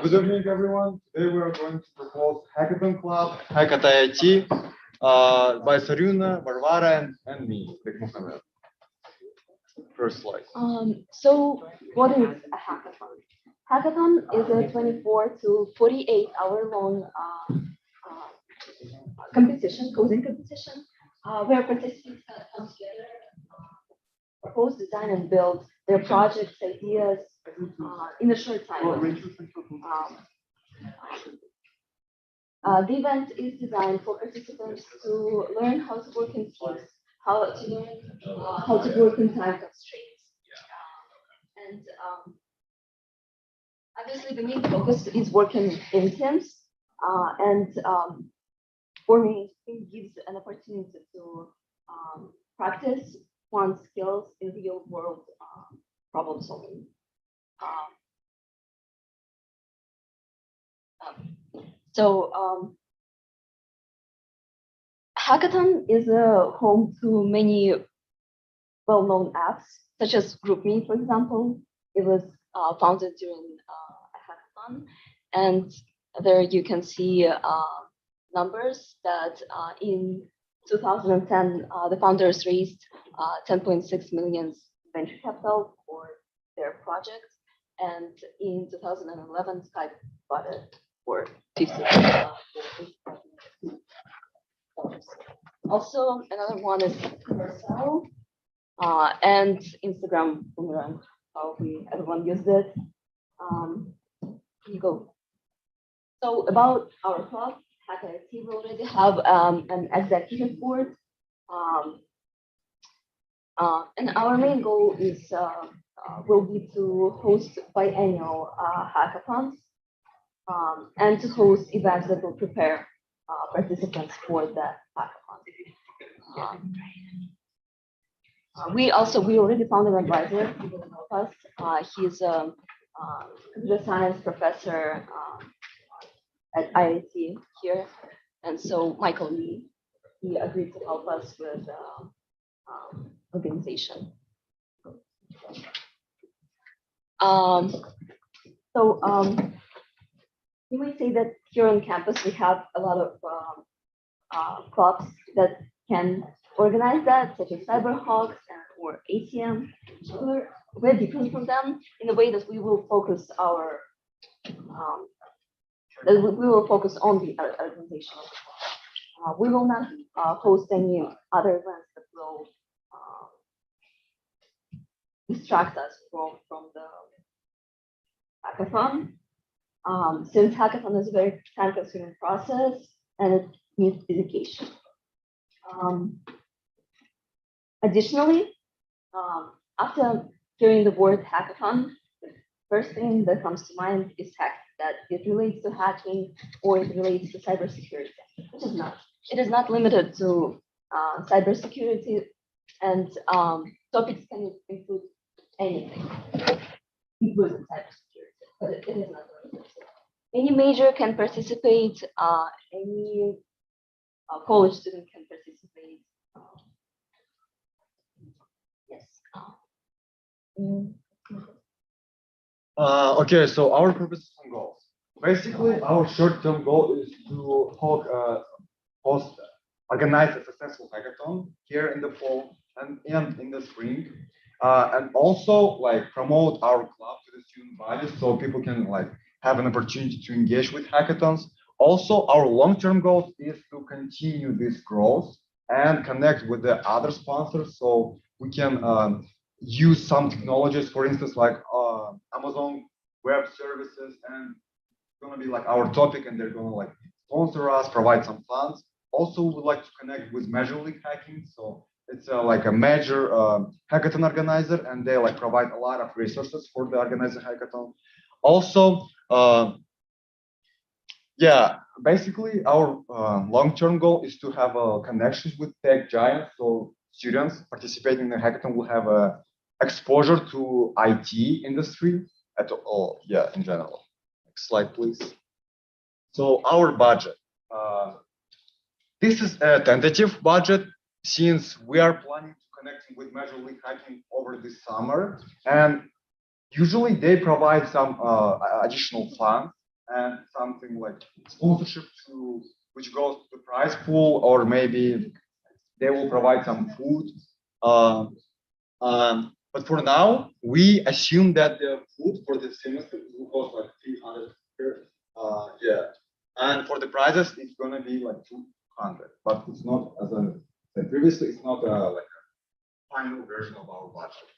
Good evening, everyone. Today we are going to propose Hackathon Club, Hackathon IT, by Saruna, Varvara, and me, Big Mohammed. First slide. So what is a hackathon? Hackathon is a 24 to 48 hour long competition, coding competition, where participants come together, propose, design, and build their projects, ideas in a short time. The event is designed for participants to learn how to work in teams, how to work in time constraints. And obviously the main focus is working in teams. For me, it gives an opportunity to practice one's skills in real world problem solving. Hackathon is a home to many well-known apps, such as GroupMe, for example. It was founded during a hackathon, and there you can see numbers that in 2010 the founders raised $10.6 million venture capital for their projects. And in 2011, Skype bought it for $50. Also, another one is Carousel and Instagram Boomerang. Probably everyone used it. Here you go. So about our club, Hack IT, we already have an executive board. And our main goal is will be to host biannual hackathons and to host events that will prepare participants for that hackathon. We already found an advisor who will help us. He's a computer science professor at IIT here, and so Michael Lee, he agreed to help us with organization. You might say that here on campus we have a lot of clubs that can organize that, such as Cyberhawks or ATM. We're different from them in a way that we will focus our we will focus on the organization. We will not host any other events that will distract us from the hackathon. Since hackathon is a very time-consuming process and it needs dedication. Additionally, after hearing the word hackathon, the first thing that comes to mind is that it relates to hacking or it relates to cybersecurity, which is not. It is not limited to cybersecurity, and topics can include anything, including cybersecurity, but it is not limited. Any major can participate, any college student can participate. Yes. Okay, so our purpose and goals. Basically, our short-term goal is to organize a successful hackathon here in the fall and in the spring, and also like promote our club to the student body so people can like have an opportunity to engage with hackathons. Also, our long-term goal is to continue this growth and connect with the other sponsors so we can use some technologies, for instance, like Amazon Web Services, and it's gonna be like our topic, and they're gonna like sponsor us, provide some funds. Also, we would like to connect with Major League Hacking, so it's like a major hackathon organizer, and they like provide a lot of resources for the organizer hackathon. Also, yeah, basically our long-term goal is to have connections with tech giants, so students participating in the hackathon will have exposure to IT industry at all, yeah, in general. Next slide, please. So our budget. This is a tentative budget since we are planning to connect with Major League Hacking over this summer, and usually they provide some additional funds and something like sponsorship to which goes to the prize pool, or maybe they will provide some food. But for now, we assume that the food for the semester will cost like 300. Yeah, and for the prizes, it's gonna be like 200. But it's not, as I said previously, it's not like a final version of our budget.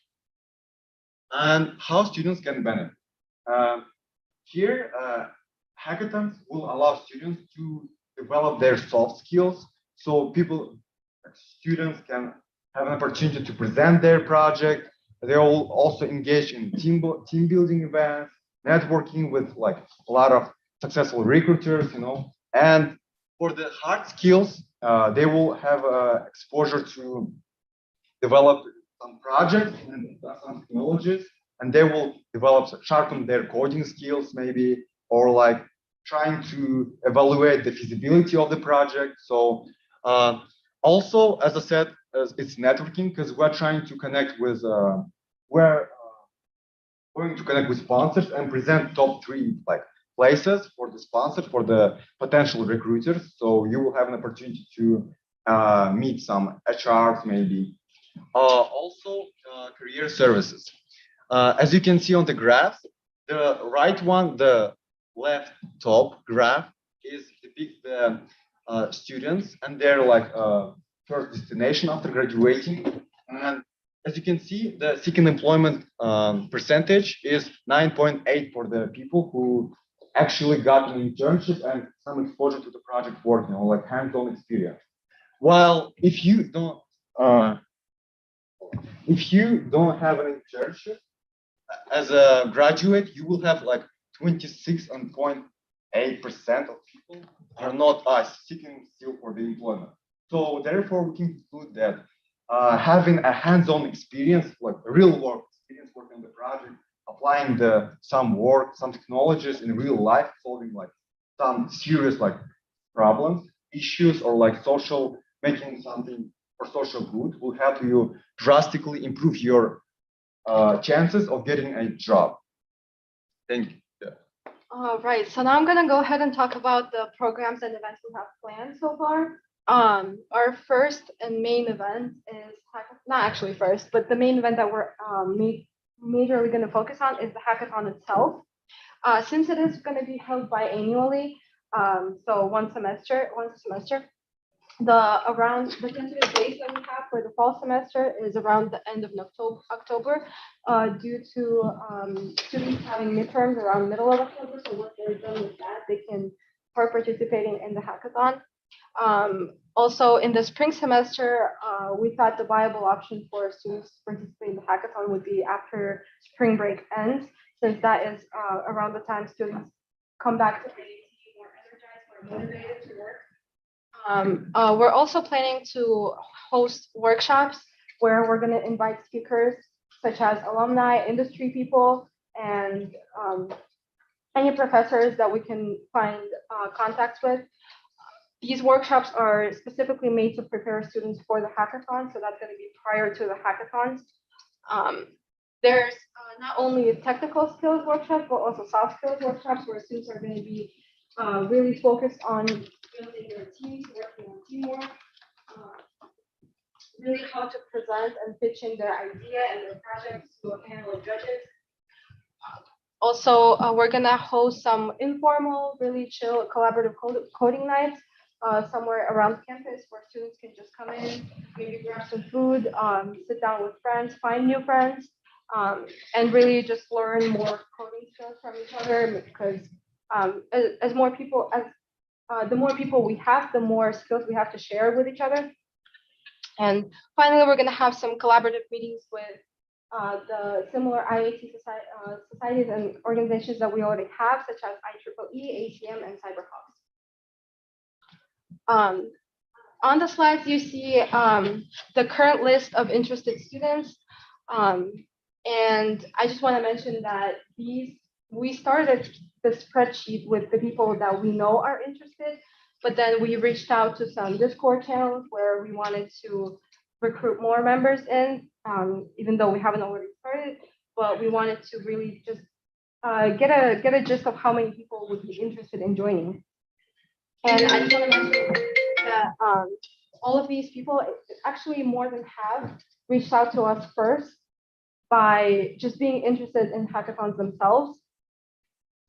And how students can benefit. Here, hackathons will allow students to develop their soft skills. So students can have an opportunity to present their project. They will also engage in team building events, networking with like a lot of successful recruiters, you know. And for the hard skills, they will have exposure to develop some projects and some technologies, and they will sharpen their coding skills maybe, or like trying to evaluate the feasibility of the project. So also, as I said, it's networking because we're trying to connect with we're going to connect with sponsors and present top 3 like places for the sponsors, for the potential recruiters. So you will have an opportunity to meet some HRs maybe. Also career services. As you can see on the graph, the right one, the left top graph is depict the students and their like first destination after graduating. And as you can see, the seeking employment percentage is 9.8 for the people who actually got an internship and some exposure to the project work, like hands-on experience. While if you don't have an internship as a graduate, you will have like 26.8% of people are not seeking still for the employment. So therefore, we can conclude that having a hands-on experience, like real work experience working on the project, applying some work, some technologies in real life, solving like some serious like problems, issues, or like making something for social good will help you drastically improve your chances of getting a job. Thank you. All right, so now I'm gonna go ahead and talk about the programs and events we have planned so far. Our first and main event is not actually first, but the main event that we're majorly going to focus on is the hackathon itself. Since it is going to be held biannually, so once a semester, the tentative dates that we have for the fall semester is around the end of October, due to students having midterms around middle of October. So once they're done with that, they can start participating in the hackathon. Also, in the spring semester, we thought the viable option for students to participate in the hackathon would be after spring break ends, since that is around the time students come back to IAT more energized, more motivated to work. We're also planning to host workshops where we're going to invite speakers such as alumni, industry people, and any professors that we can find contacts with. These workshops are specifically made to prepare students for the hackathon, so that's going to be prior to the hackathons. There's not only technical skills workshops, but also soft skills workshops where students are going to be really focused on building their teams, working on teamwork, really how to present and pitch in their idea and their projects to a panel of judges. Also, we're going to host some informal, really chill, collaborative coding nights somewhere around campus where students can just come in, maybe grab some food, sit down with friends, find new friends, and really just learn more coding skills from each other. Because the more people we have, the more skills we have to share with each other. And finally, we're going to have some collaborative meetings with the similar IAT societies and organizations that we already have, such as IEEE, ACM, and CyberHawks. On the slides, you see the current list of interested students. And I just want to mention that we started the spreadsheet with the people that we know are interested, but then we reached out to some Discord channels where we wanted to recruit more members in, even though we haven't already started, but we wanted to really just get a gist of how many people would be interested in joining. And I just want to mention that all of these people, actually more than half, reached out to us first by just being interested in hackathons themselves.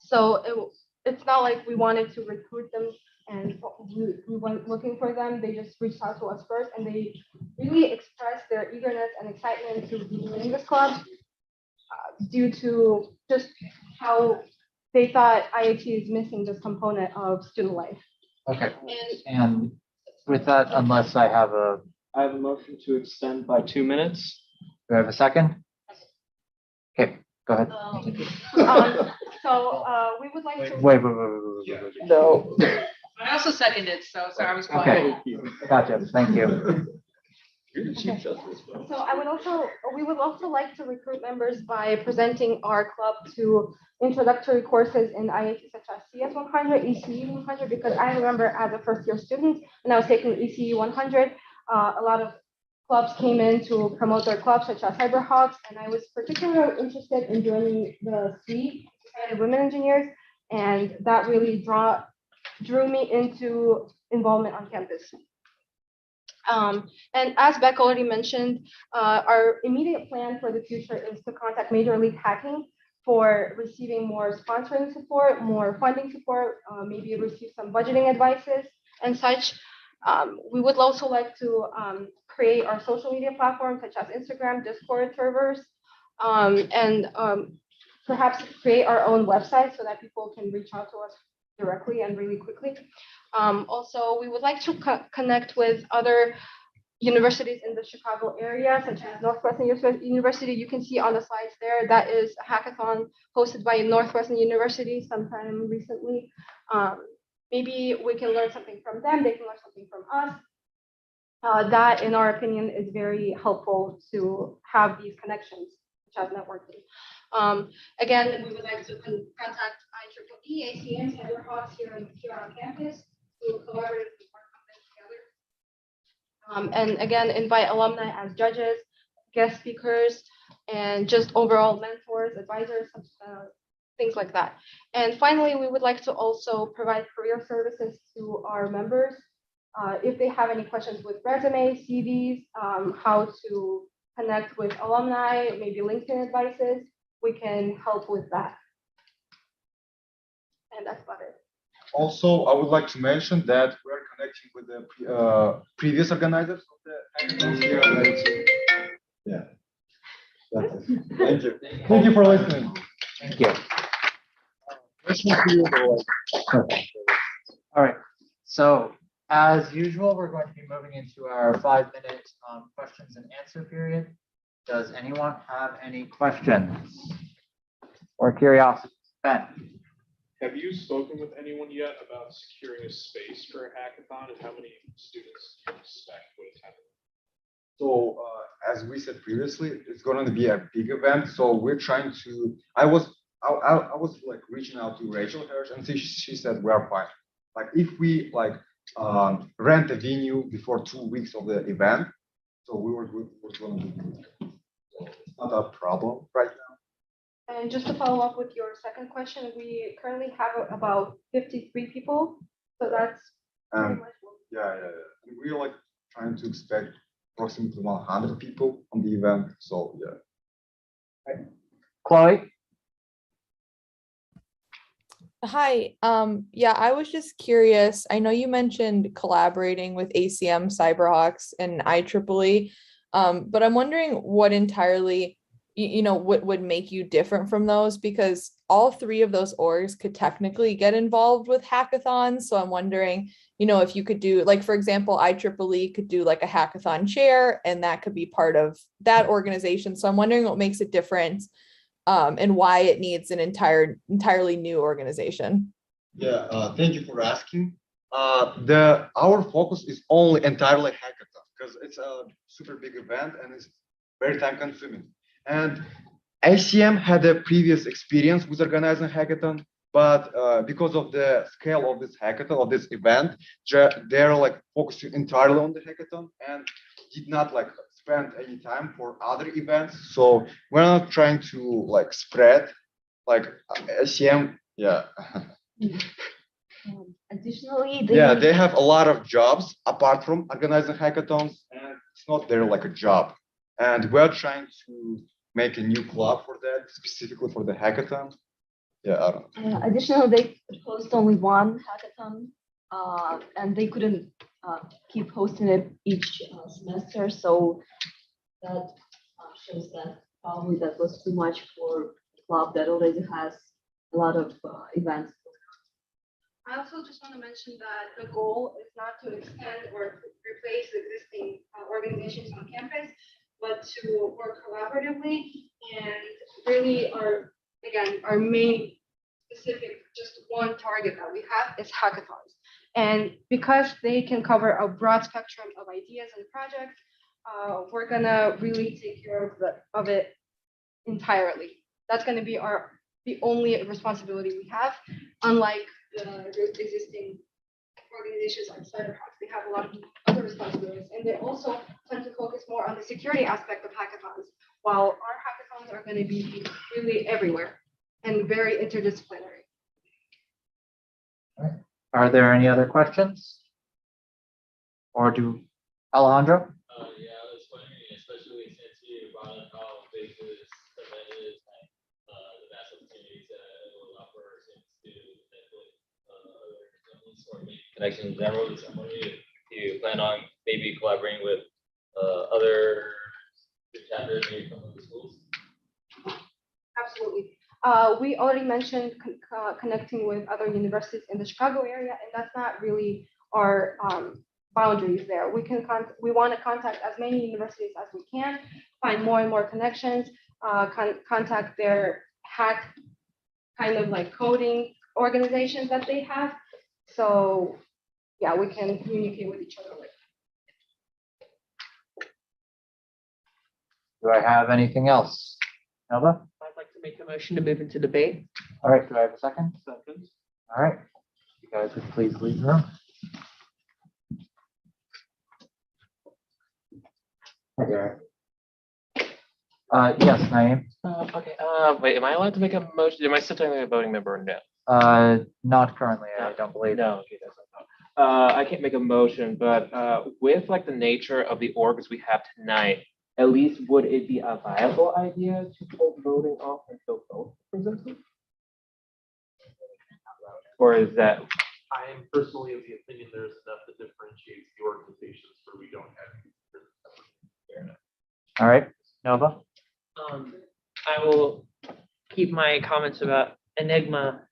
So it's not like we wanted to recruit them and we went looking for them. They just reached out to us first, and they really expressed their eagerness and excitement to be in this club due to just how they thought IAT is missing this component of student life. Okay, and with that, unless I have a motion to extend by 2 minutes. do I have a second? Okay, go ahead. So we would like to. Wait. No. I also seconded, so I was quiet. Okay, gotcha, thank you. You're the Chief Justice. So we would also like to recruit members by presenting our club to introductory courses in IAT such as CS 100, ECE 100, because I remember as a first year student when I was taking ECE 100, a lot of clubs came in to promote their clubs such as CyberHawks, and I was particularly interested in joining the SWE, Society of Women Engineers, and that really drew me into involvement on campus. And as Beck already mentioned, our immediate plan for the future is to contact Major League Hacking for receiving more sponsoring support, more funding support, maybe receive some budgeting advices and such. We would also like to create our social media platforms such as Instagram, Discord servers, and perhaps create our own website so that people can reach out to us directly and really quickly. Also, we would like to connect with other universities in the Chicago area, such as Northwestern University. You can see on the slides there, that is a hackathon hosted by Northwestern University sometime recently. Maybe we can learn something from them, they can learn something from us. That, in our opinion, is very helpful to have these connections, such as networking. Again, we would like to contact IEEE, ACM, Cyberhawks here on campus to collaborate and work on this together. And again, invite alumni as judges, guest speakers, and just overall mentors, advisors, things like that. And finally, we would like to also provide career services to our members. If they have any questions with resumes, CVs, how to connect with alumni, maybe LinkedIn advices, we can help with that. And that's about it. Also, I would like to mention that we're connecting with the previous organizers of the hackathons here at IIT. Yeah. That's it. Thank you. Thank you for listening. Thank you. All right, so as usual, we're going to be moving into our 5-minute questions and answer period. Does anyone have any questions or curiosity? Ben? Have you spoken with anyone yet about securing a space for a hackathon and how many students you expect would attend? So as we said previously, it's going to be a big event. So we're trying to. I was like reaching out to Rachel Hirsch, and she said we are fine. Like if we like rent a venue before 2 weeks of the event, so we were good. We're going to be good. So it's not a problem right now. And just to follow up with your second question, we currently have about 53 people. So that's pretty much what yeah. We're like trying to expect approximately 100 people on the event. So yeah. Right. Chloe? Hi. Yeah, I was just curious. I know you mentioned collaborating with ACM, Cyberhawks, and IEEE, but I'm wondering what entirely, what would make you different from those, because all three of those orgs could technically get involved with hackathons. So I'm wondering, if you could do, like, for example, IEEE could do like a hackathon chair, and that could be part of that organization. So I'm wondering what makes it different. And why it needs an entirely new organization. Yeah, thank you for asking. Our focus is only entirely hackathon because it's a super big event and it's very time consuming. And ACM had a previous experience with organizing hackathon, but because of the scale of this hackathon, of this event, they're like focusing entirely on the hackathon and did not like spend any time for other events. So we're not trying to like spread like ACM. Yeah. Additionally, they have a lot of jobs apart from organizing hackathons, and it's not their like a job. And we're trying to make a new club for that, specifically for the hackathon. Yeah, I don't know. Additionally, they host only one hackathon, and they couldn't keep hosting it each semester. So that shows that probably that was too much for a club that already has a lot of events. I also just want to mention that the goal is not to extend or replace existing organizations on campus, but to work collaboratively. And really our main specific, just one target that we have is hackathons. And because they can cover a broad spectrum of ideas and projects, we're gonna really take care of it entirely. That's gonna be the only responsibility we have, unlike the existing organizations like Cyberhawks. They have a lot of other responsibilities, and they also tend to focus more on the security aspect of hackathons, while our hackathons are going to be really everywhere and very interdisciplinary. All right. Are there any other questions? Or Alejandro? Yeah, I was wondering, especially since you brought up how big this event is, like, the vast opportunities that it will offer our students to connect with other companies or make connections in general. Just I'm wondering if you plan on maybe collaborating with other chapters, maybe from other schools. Absolutely. We already mentioned connecting with other universities in the Chicago area, and that's not really our boundaries there. We want to contact as many universities as we can, find more and more connections, contact their hack kind of like coding organizations that they have. So yeah, we can communicate with each other. Do I have anything else? Nova? I'd like to make a motion to move into debate. All right, do I have a second? Second. All right. You guys would please leave the room. Hi, Derek. Yes, Naeem. Okay, wait, am I allowed to make a motion? Am I still technically a voting member or no? Not currently, I don't believe. No, okay, that's not. I can't make a motion, but with like the nature of the orgs we have tonight, at least would it be a viable idea to pull voting off until both presented? Or is that? I am personally of the opinion there's enough that differentiates the organizations where we don't have. Fair enough. All right, Nova? I will keep my comments about Enigma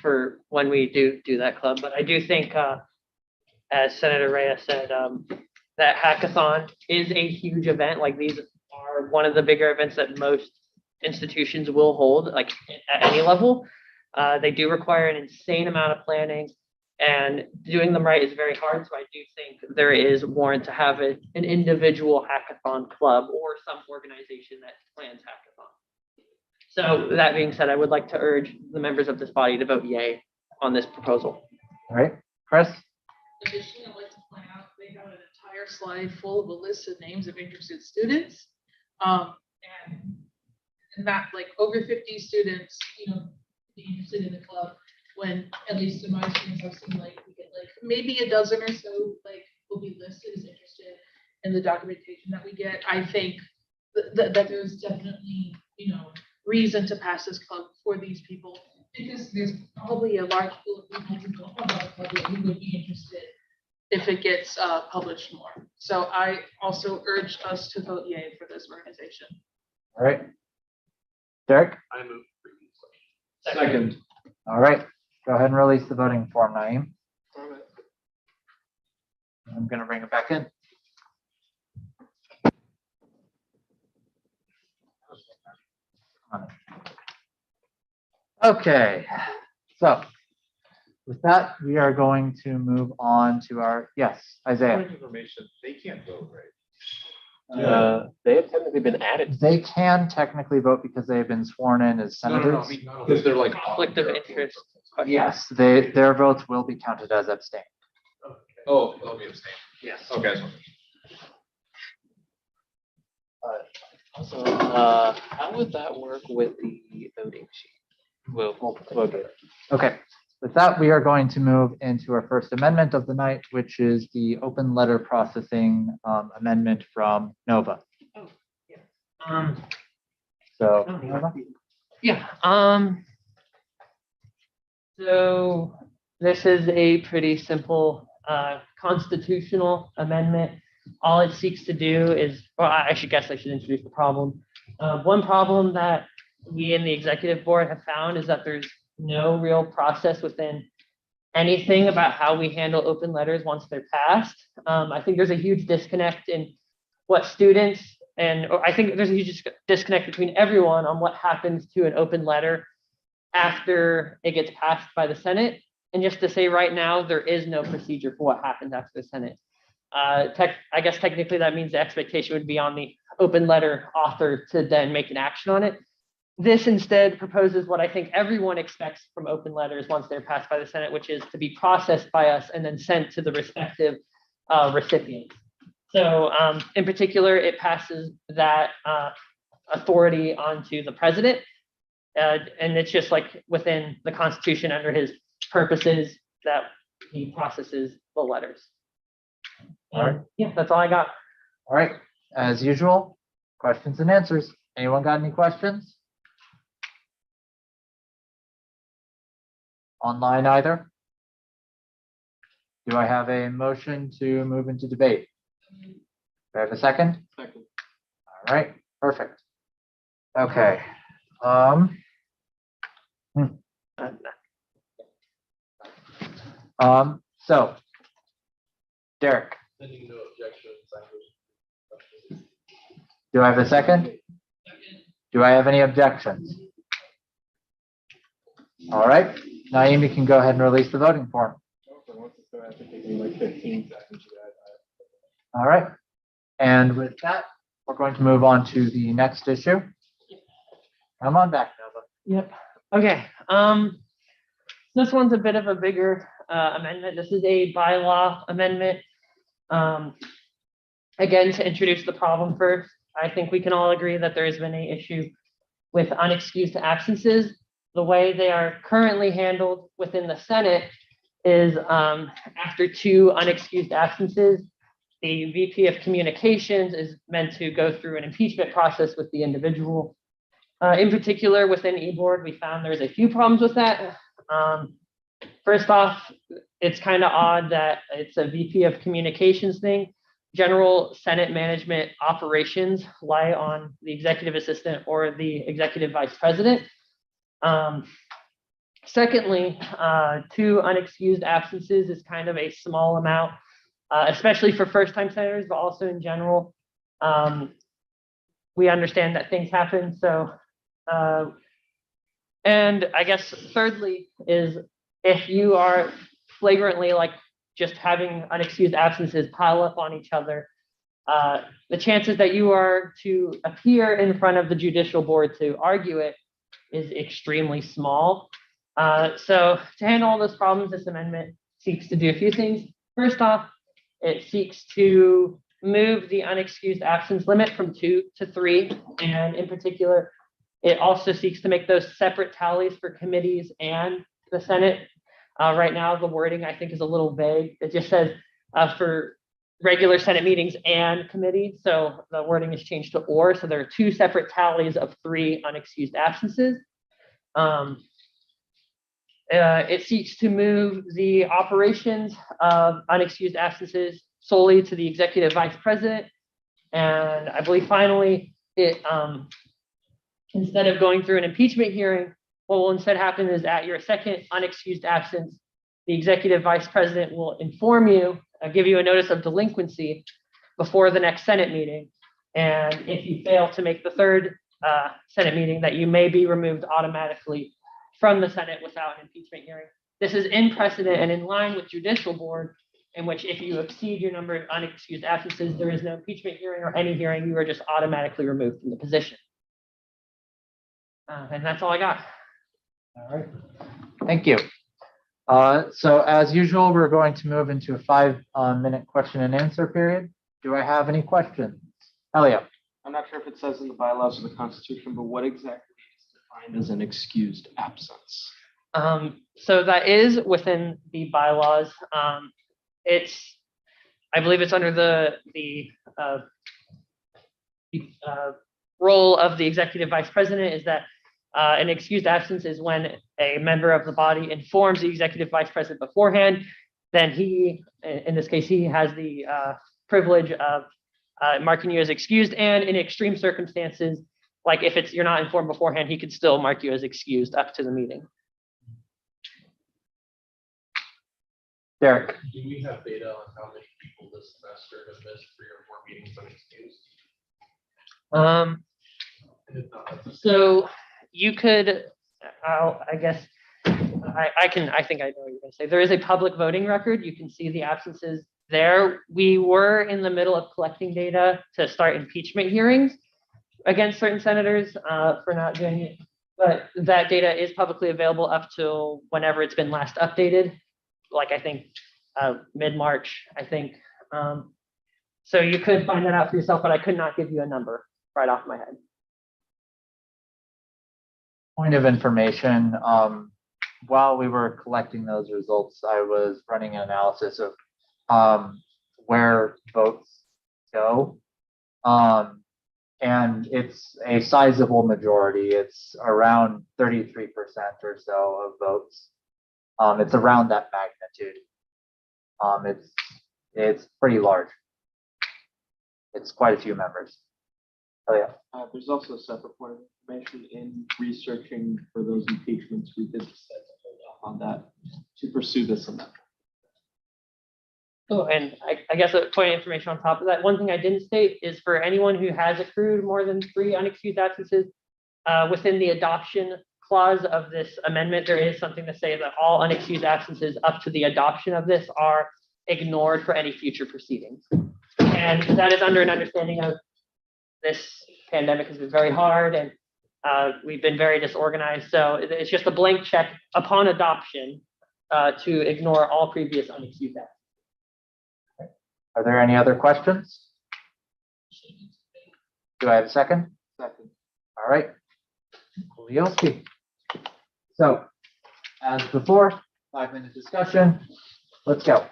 for when we do that club, but I do think, as Senator Reyes said, that hackathon is a huge event. Like, these are one of the bigger events that most institutions will hold, like at any level. They do require an insane amount of planning, and doing them right is very hard. So I do think there is warrant to have an individual hackathon club or some organization that plans hackathon. So that being said, I would like to urge the members of this body to vote yay on this proposal. All right, Chris? Additionally, I'd like to point out they have an entire slide full of a list of names of interested students. And that, like, over 50 students, be interested in the club, when at least in my students I've seen, like, we get like maybe a dozen or so like will be listed as interested in the documentation that we get. I think that there's definitely reason to pass this club for these people, because there's probably a large pool of people who don't know about the club who would be interested if it gets published more. So I also urge us to vote yay for this organization. All right. Derek? I move for you. Second. All right, go ahead and release the voting form, Naeem. I'm gonna bring it back in. Okay, so with that, we are going to move on to our, yes, Isaiah. Information, they can't vote, right? They have technically been added. They can technically vote because they have been sworn in as senators. Because they're like. Conflict of interest. Yes, their votes will be counted as abstained. Oh, they'll be abstained. Yes. Okay. Also, how would that work with the voting sheet? We'll get it. Okay, with that, we are going to move into our first amendment of the night, which is the open letter processing amendment from Nova. So, Nova? Yeah. So this is a pretty simple constitutional amendment. All it seeks to do is, well, I should introduce the problem. One problem that we in the executive board have found is that there's no real process within anything about how we handle open letters once they're passed. I think there's a huge disconnect in what students, or I think there's a huge disconnect between everyone on what happens to an open letter after it gets passed by the Senate. And just to say right now, there is no procedure for what happens after the Senate. I guess technically that means the expectation would be on the open letter author to then make an action on it. This instead proposes what I think everyone expects from open letters once they're passed by the Senate, which is to be processed by us and then sent to the respective recipients. So in particular, it passes that authority onto the president. And it's just like within the Constitution under his purposes that he processes the letters. All right. Yeah, that's all I got. All right, as usual, questions and answers. Anyone got any questions? Online either? Do I have a motion to move into debate? Do I have a second? Second. All right, perfect. Okay. So Derek, Pending no objections, I move. do I have a second? Do I have any objections? All right, Naomi can go ahead and release the voting form. Like 15 seconds. All right, and with that, we're going to move on to the next issue. Come on back, Nova. Yep. Okay. This one's a bit of a bigger amendment. This is a bylaw amendment. Again, to introduce the problem first, I think we can all agree that there has been an issue with unexcused absences. The way they are currently handled within the Senate is after 2 unexcused absences, the VP of Communications is meant to go through an impeachment process with the individual. In particular, within eBoard, we found there's a few problems with that. First off, it's kind of odd that it's a VP of Communications thing. General Senate management operations lie on the executive assistant or the executive vice president. Secondly, 2 unexcused absences is kind of a small amount, especially for first-time senators, but also in general. We understand that things happen. So, and I guess thirdly is if you are flagrantly like just having unexcused absences pile up on each other, the chances that you are to appear in front of the judicial board to argue it is extremely small. So to handle all those problems, this amendment seeks to do a few things. First off, it seeks to move the unexcused absence limit from 2 to 3. And in particular, it also seeks to make those separate tallies for committees and the Senate. Right now, the wording I think is a little vague. It just says for regular Senate meetings and committee. So the wording is changed to or. So there are 2 separate tallies of 3 unexcused absences. It seeks to move the operations of unexcused absences solely to the executive vice president. And I believe finally, it instead of going through an impeachment hearing, what will instead happen is at your second unexcused absence, the executive vice president will inform you, give you a notice of delinquency before the next Senate meeting. And if you fail to make the third Senate meeting, that you may be removed automatically from the Senate without an impeachment hearing. This is in precedent and in line with judicial board, in which if you exceed your number of unexcused absences, there is no impeachment hearing or any hearing, you are just automatically removed from the position. And that's all I got. All right, thank you. So as usual, we're going to move into a 5-minute question and answer period. Do I have any questions? Elliot. I'm not sure if it says in the bylaws of the Constitution, but what exactly is defined as an excused absence? So that is within the bylaws. I believe it's under the role of the executive vice president is that an excused absence is when a member of the body informs the executive vice president beforehand. Then he, in this case, he has the privilege of marking you as excused, and in extreme circumstances, like if you're not informed beforehand, he could still mark you as excused up to the meeting. Derek. Do we have data on how many people this semester have missed 3 or 4 meetings unexcused? So you could, I guess, I think I know what you're going to say. There is a public voting record. You can see the absences there. We were in the middle of collecting data to start impeachment hearings against certain senators for not doing it. But that data is publicly available up till whenever it's been last updated, like I think mid-March, I think. So you could find that out for yourself, but I could not give you a number right off my head. Point of information, while we were collecting those results, I was running an analysis of where votes go. And it's a sizable majority. It's around 33% or so of votes. It's around that magnitude. It's pretty large. It's quite a few members. Oh yeah. There's also a separate point of information in researching for those impeachments. We did decide to hold off on that to pursue this amendment. Oh, and I guess a point of information on top of that, one thing I didn't state is for anyone who has accrued more than 3 unexcused absences, within the adoption clause of this amendment, there is something to say that all unexcused absences up to the adoption of this are ignored for any future proceedings. And that is under an understanding of this pandemic has been very hard and we've been very disorganized. So it's just a blank check upon adoption to ignore all previous unexcused absences. Are there any other questions? Do I have a second? Second. All right. Kuliowski. So, as before, 5-minute discussion. Let's go.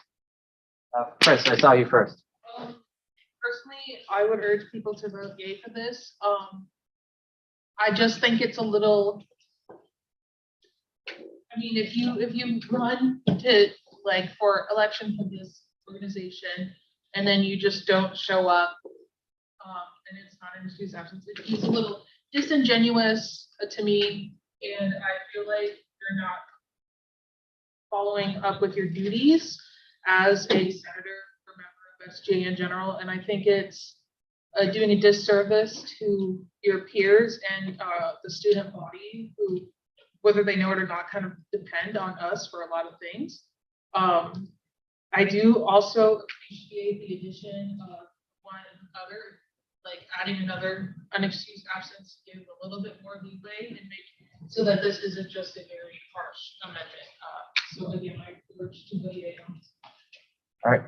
Chris, I saw you first. Personally, I would urge people to vote yay for this. I just think it's a little. I mean, if you run to like for election for this organization and then you just don't show up, and it's not an excuse absence, it's a little disingenuous to me, and I feel like you're not following up with your duties as a senator or member of SGA in general, and I think it's doing a disservice to your peers and the student body who, whether they know it or not, kind of depend on us for a lot of things. I do also appreciate the addition of one other, like adding another unexcused absence to give a little bit more leeway and make so that this isn't just a very harsh amendment. So again, I urge to vote yea on this. All right.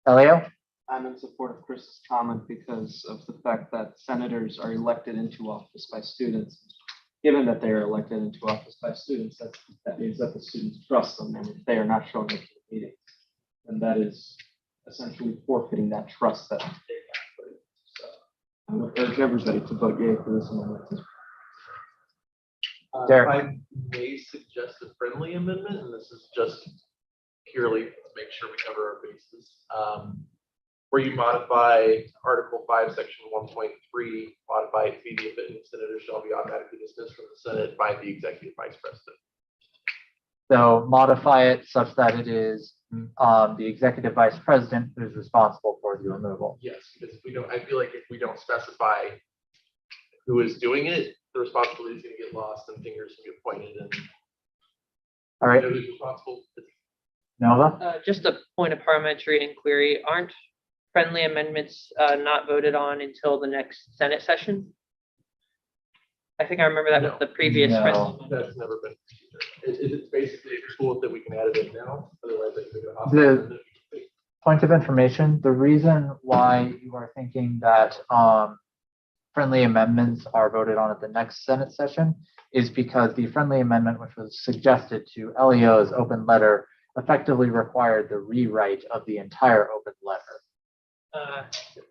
Elio? I'm in support of Chris's comment because of the fact that senators are elected into office by students. Given that they are elected into office by students, that means that the students trust them, and if they are not showing up to the meeting, then that is essentially forfeiting that trust that they have. So I would urge everybody to vote yea for this amendment. I may suggest a friendly amendment, and this is just purely to make sure we cover our bases. Where you modify Article 5, Section 1.3, modify it to be the offending senator shall be automatically dismissed from the Senate by the executive vice president. So modify it such that it is the executive vice president who is responsible for the removal. Yes, because if we don't, I feel like if we don't specify who is doing it, the responsibility is going to get lost and fingers can get pointed. And all right, who's responsible? Nova? Just a point of parliamentary inquiry. Aren't friendly amendments not voted on until the next Senate session? I think I remember that with the previous friendly. That's never been. It's basically a tool that we can add it in now. Otherwise, The point of information, the reason why you are thinking that friendly amendments are voted on at the next Senate session is because the friendly amendment, which was suggested to Elio's open letter, effectively required the rewrite of the entire open letter.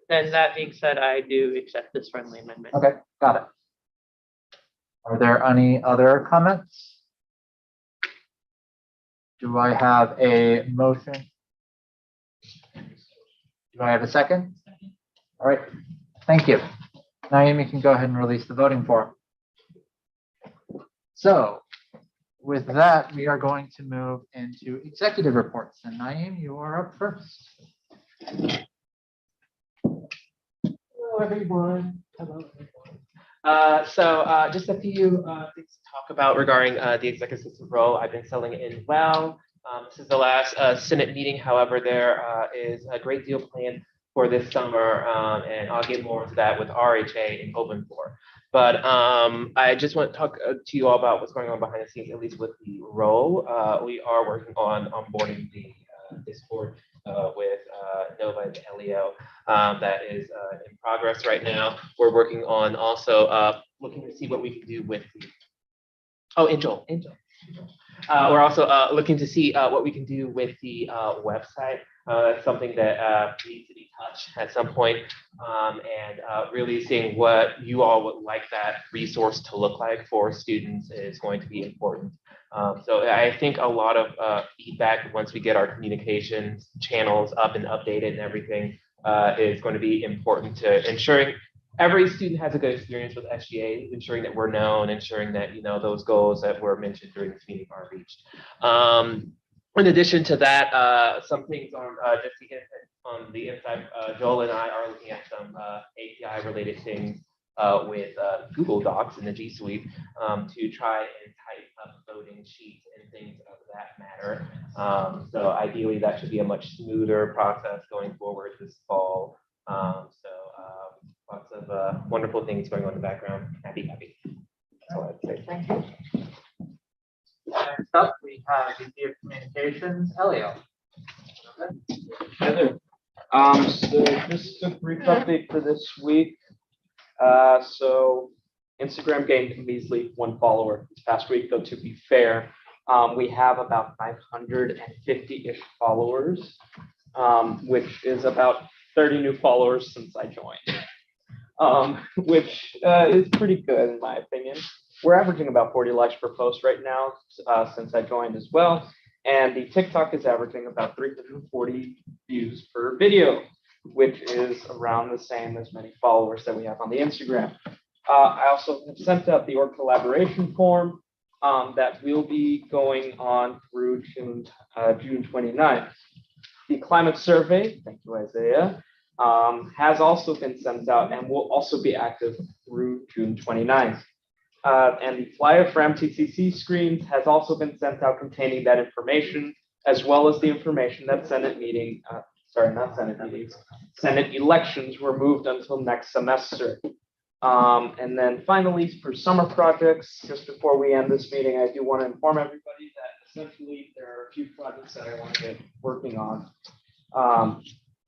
Then that being said, I do accept this friendly amendment. Okay, got it. Are there any other comments? Do I have a motion? Do I have a second? All right, thank you. Naomi can go ahead and release the voting form. So with that, we are going to move into executive reports. And Naomi, you are up first. Hello, everyone. Hello, everyone. So just a few things to talk about regarding the executive assistant role. I've been selling it in well. This is the last Senate meeting. However, there is a great deal planned for this summer, and I'll get more into that with RHA in open floor. But I just want to talk to you all about what's going on behind the scenes, at least with the role. We are working on onboarding the Discord with Nova and Elio. That is in progress right now. We're working on also looking to see what we can do with the, Angel. We're also looking to see what we can do with the website. It's something that needs to be touched at some point, and really seeing what you all would like that resource to look like for students is going to be important. So I think a lot of feedback once we get our communications channels up and updated and everything is going to be important to ensuring every student has a good experience with SGA, ensuring that we're known, ensuring that, you know, those goals that were mentioned during this meeting are reached. In addition to that, some things on just to get on the inside, Joel and I are looking at some API related things with Google Docs in the G Suite to try and type up voting sheets and things of that matter. So ideally, that should be a much smoother process going forward this fall. Lots of wonderful things going on in the background. Happy. That's all I'd say. Thank you. Next up, we have VP of Communications, Elio. Hi there. So just a brief update for this week. So Instagram gained a measly 1 follower this past week, though to be fair, we have about 550-ish followers, which is about 30 new followers since I joined, which is pretty good in my opinion. We're averaging about 40 likes per post right now since I joined as well. And the TikTok is averaging about 340 views per video, which is around the same as many followers that we have on the Instagram. I also have sent out the org collaboration form that will be going on through June 29th. The climate survey, thank you, Isaiah, has also been sent out and will also be active through June 29th. And the flyer for MTCC screens has also been sent out containing that information, as well as the information that Senate elections were moved until next semester. And then finally, for summer projects, just before we end this meeting, I do want to inform everybody that essentially there are a few projects that I want to get working on.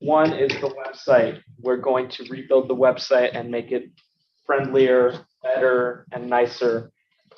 One is the website. We're going to rebuild the website and make it friendlier, better, and nicer.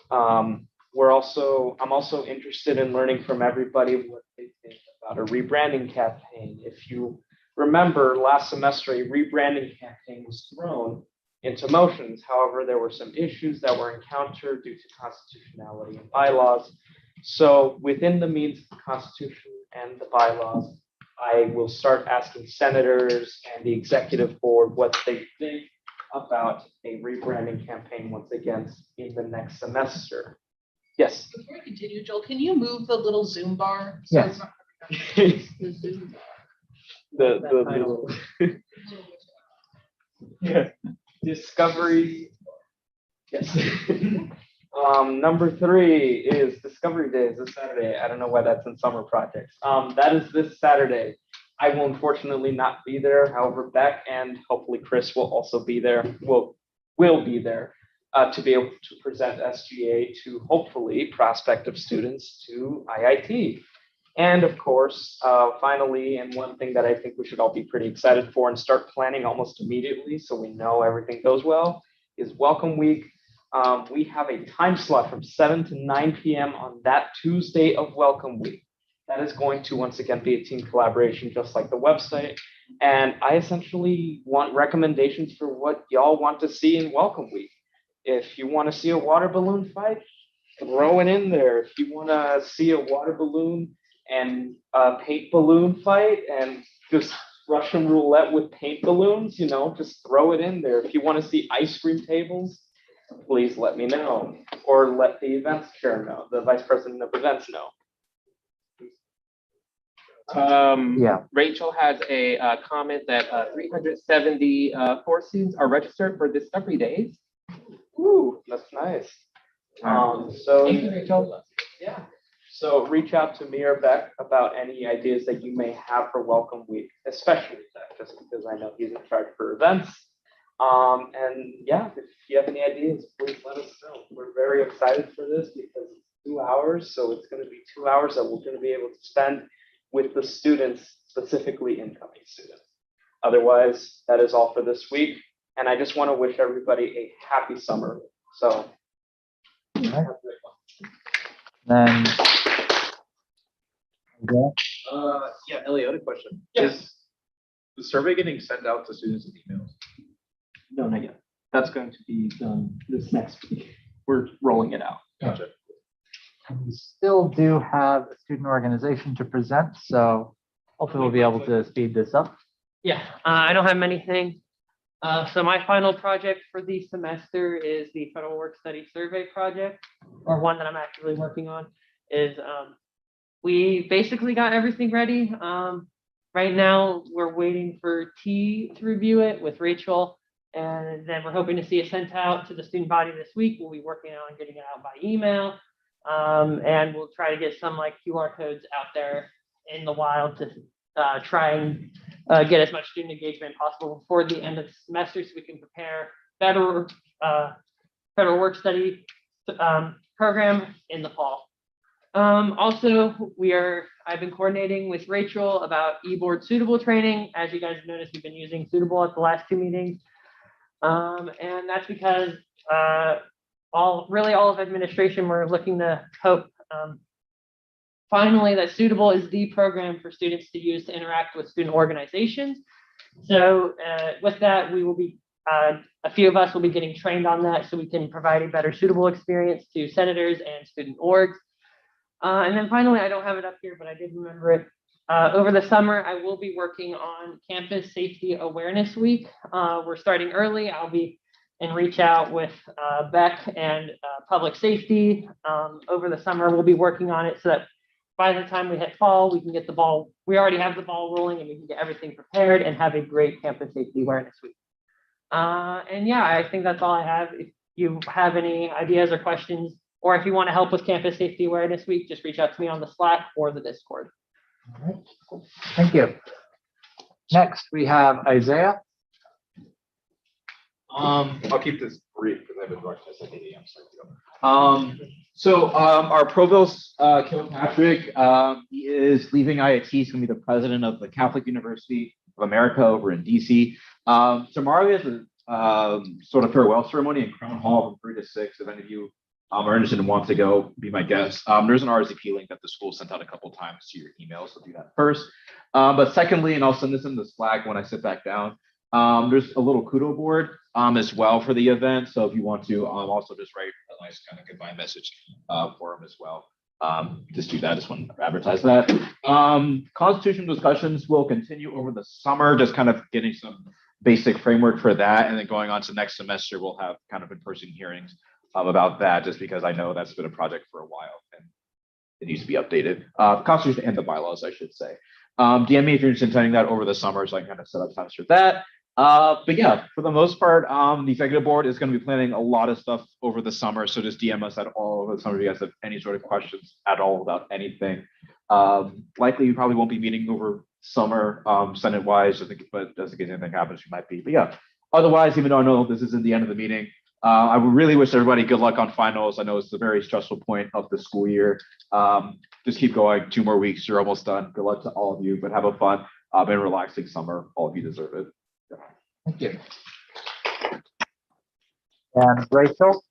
I'm also interested in learning from everybody what they think about a rebranding campaign. If you remember last semester, a rebranding campaign was thrown into motions. However, there were some issues that were encountered due to constitutionality and bylaws. So within the means of the Constitution and the bylaws, I will start asking senators and the executive board what they think about a rebranding campaign once again in the next semester. Yes. Before we continue, Joel, can you move the little Zoom bar? Yes. It's the Zoom bar. The yeah. Discovery. Yes. Number 3 is Discovery Days this Saturday. I don't know why that's in summer projects. That is this Saturday. I will unfortunately not be there. However, Beck and hopefully Chris will also be there. Will be there to be able to present SGA to hopefully prospective students to IIT. And of course, finally, and one thing that I think we should all be pretty excited for and start planning almost immediately so we know everything goes well is Welcome Week. We have a time slot from 7 to 9 p.m. on that Tuesday of Welcome Week. That is going to once again be a team collaboration, just like the website. And I essentially want recommendations for what y'all want to see in Welcome Week. If you want to see a water balloon fight, throw it in there. If you want to see a water balloon and a paint balloon fight and just Russian roulette with paint balloons, you know, just throw it in there. If you want to see ice cream tables, please let me know, or let the events chair know, the vice president of events know. Rachel has a comment that 374 students are registered for Discovery Days. Ooh, that's nice. Thank you, Rachel. Yeah. So reach out to me or Beck about any ideas that you may have for Welcome Week, especially Beck, just because I know he's in charge for events. And yeah, if you have any ideas, please let us know. We're very excited for this because it's 2 hours. So it's going to be 2 hours that we're going to be able to spend with the students, specifically incoming students. Otherwise, that is all for this week. And I just want to wish everybody a happy summer. So have a great one. Then Yeah, Elliot, I had a question. Yeah. Is the survey getting sent out to students in emails? No, not yet. That's going to be done this next week. We're rolling it out. Gotcha. We still do have a student organization to present, so hopefully we'll be able to speed this up. Yeah, I don't have many things. So my final project for the semester is the Federal Work Study Survey project, or one that I'm actively working on. Is we basically got everything ready. Right now, we're waiting for T to review it with Rachel, and then we're hoping to see it sent out to the student body this week. We'll be working on getting it out by email, and we'll try to get some like QR codes out there in the wild to try and get as much student engagement possible before the end of the semester, so we can prepare better federal work study program in the fall. Also, I've been coordinating with Rachel about eBoard Suitable training. As you guys noticed, we've been using Suitable at the last 2 meetings. And that's because all of administration, we're looking to hope finally that Suitable is the program for students to use to interact with student organizations. So with that, we will be, a few of us will be getting trained on that so we can provide a better Suitable experience to senators and student orgs. And then finally, I don't have it up here, but I did remember it. Over the summer, I will be working on Campus Safety Awareness Week. We're starting early. I'll be in reach out with Beck and Public Safety. Over the summer, we'll be working on it so that by the time we hit fall, we can get we already have the ball rolling and we can get everything prepared and have a great Campus Safety Awareness Week. And yeah, I think that's all I have. If you have any ideas or questions, or if you want to help with Campus Safety Awareness Week, just reach out to me on the Slack or the Discord. All right, cool. Thank you. Next, we have Isaiah. I'll keep this brief because I have a drug test at 8 a.m. So our provost, Kilpatrick, he is leaving IIT. He's going to be the president of the Catholic University of America over in DC. Tomorrow is a sort of farewell ceremony in Crown Hall from 3 to 6. If any of you are interested and want to go, be my guest. There's an RSVP link that the school sent out a couple times to your email, so do that first. But secondly, and I'll send this in the Slack when I sit back down, there's a little kudo board as well for the event. So if you want to also just write a nice kind of goodbye message for him as well. Just do that. Just want to advertise that. Constitution discussions will continue over the summer, just kind of getting some basic framework for that. And then going on to next semester, we'll have kind of in-person hearings about that, just because I know that's been a project for a while and it needs to be updated. Constitution and the bylaws, I should say. DM me if you're interested in attending that over the summer, so I can kind of set up times for that. But yeah, for the most part, the executive board is going to be planning a lot of stuff over the summer. So just DM us at all over the summer if you guys have any sort of questions at all about anything. Likely you probably won't be meeting over summer, Senate wise, I think, but just in case anything happens, you might be. But yeah, otherwise, even though I know this isn't the end of the meeting, I would really wish everybody good luck on finals. I know it's a very stressful point of the school year. Just keep going, 2 more weeks, you're almost done. Good luck to all of you, but have a fun and relaxing summer. All of you deserve it. Yeah. Thank you. And Rachel?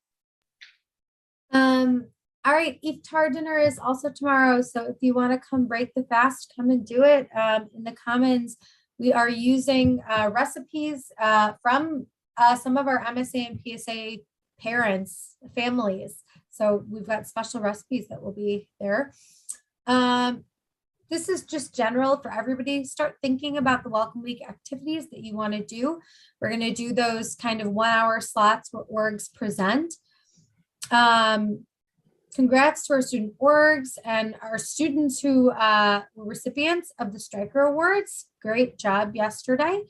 All right, iftar dinner is also tomorrow, so if you want to come break the fast, come and do it. In the Commons, we are using recipes from some of our MSA and PSA parents, families. So we've got special recipes that will be there. This is just general for everybody. Start thinking about the Welcome Week activities that you want to do. We're going to do those kind of 1-hour slots where orgs present. Congrats to our student orgs and our students who were recipients of the Stryker Awards. Great job yesterday.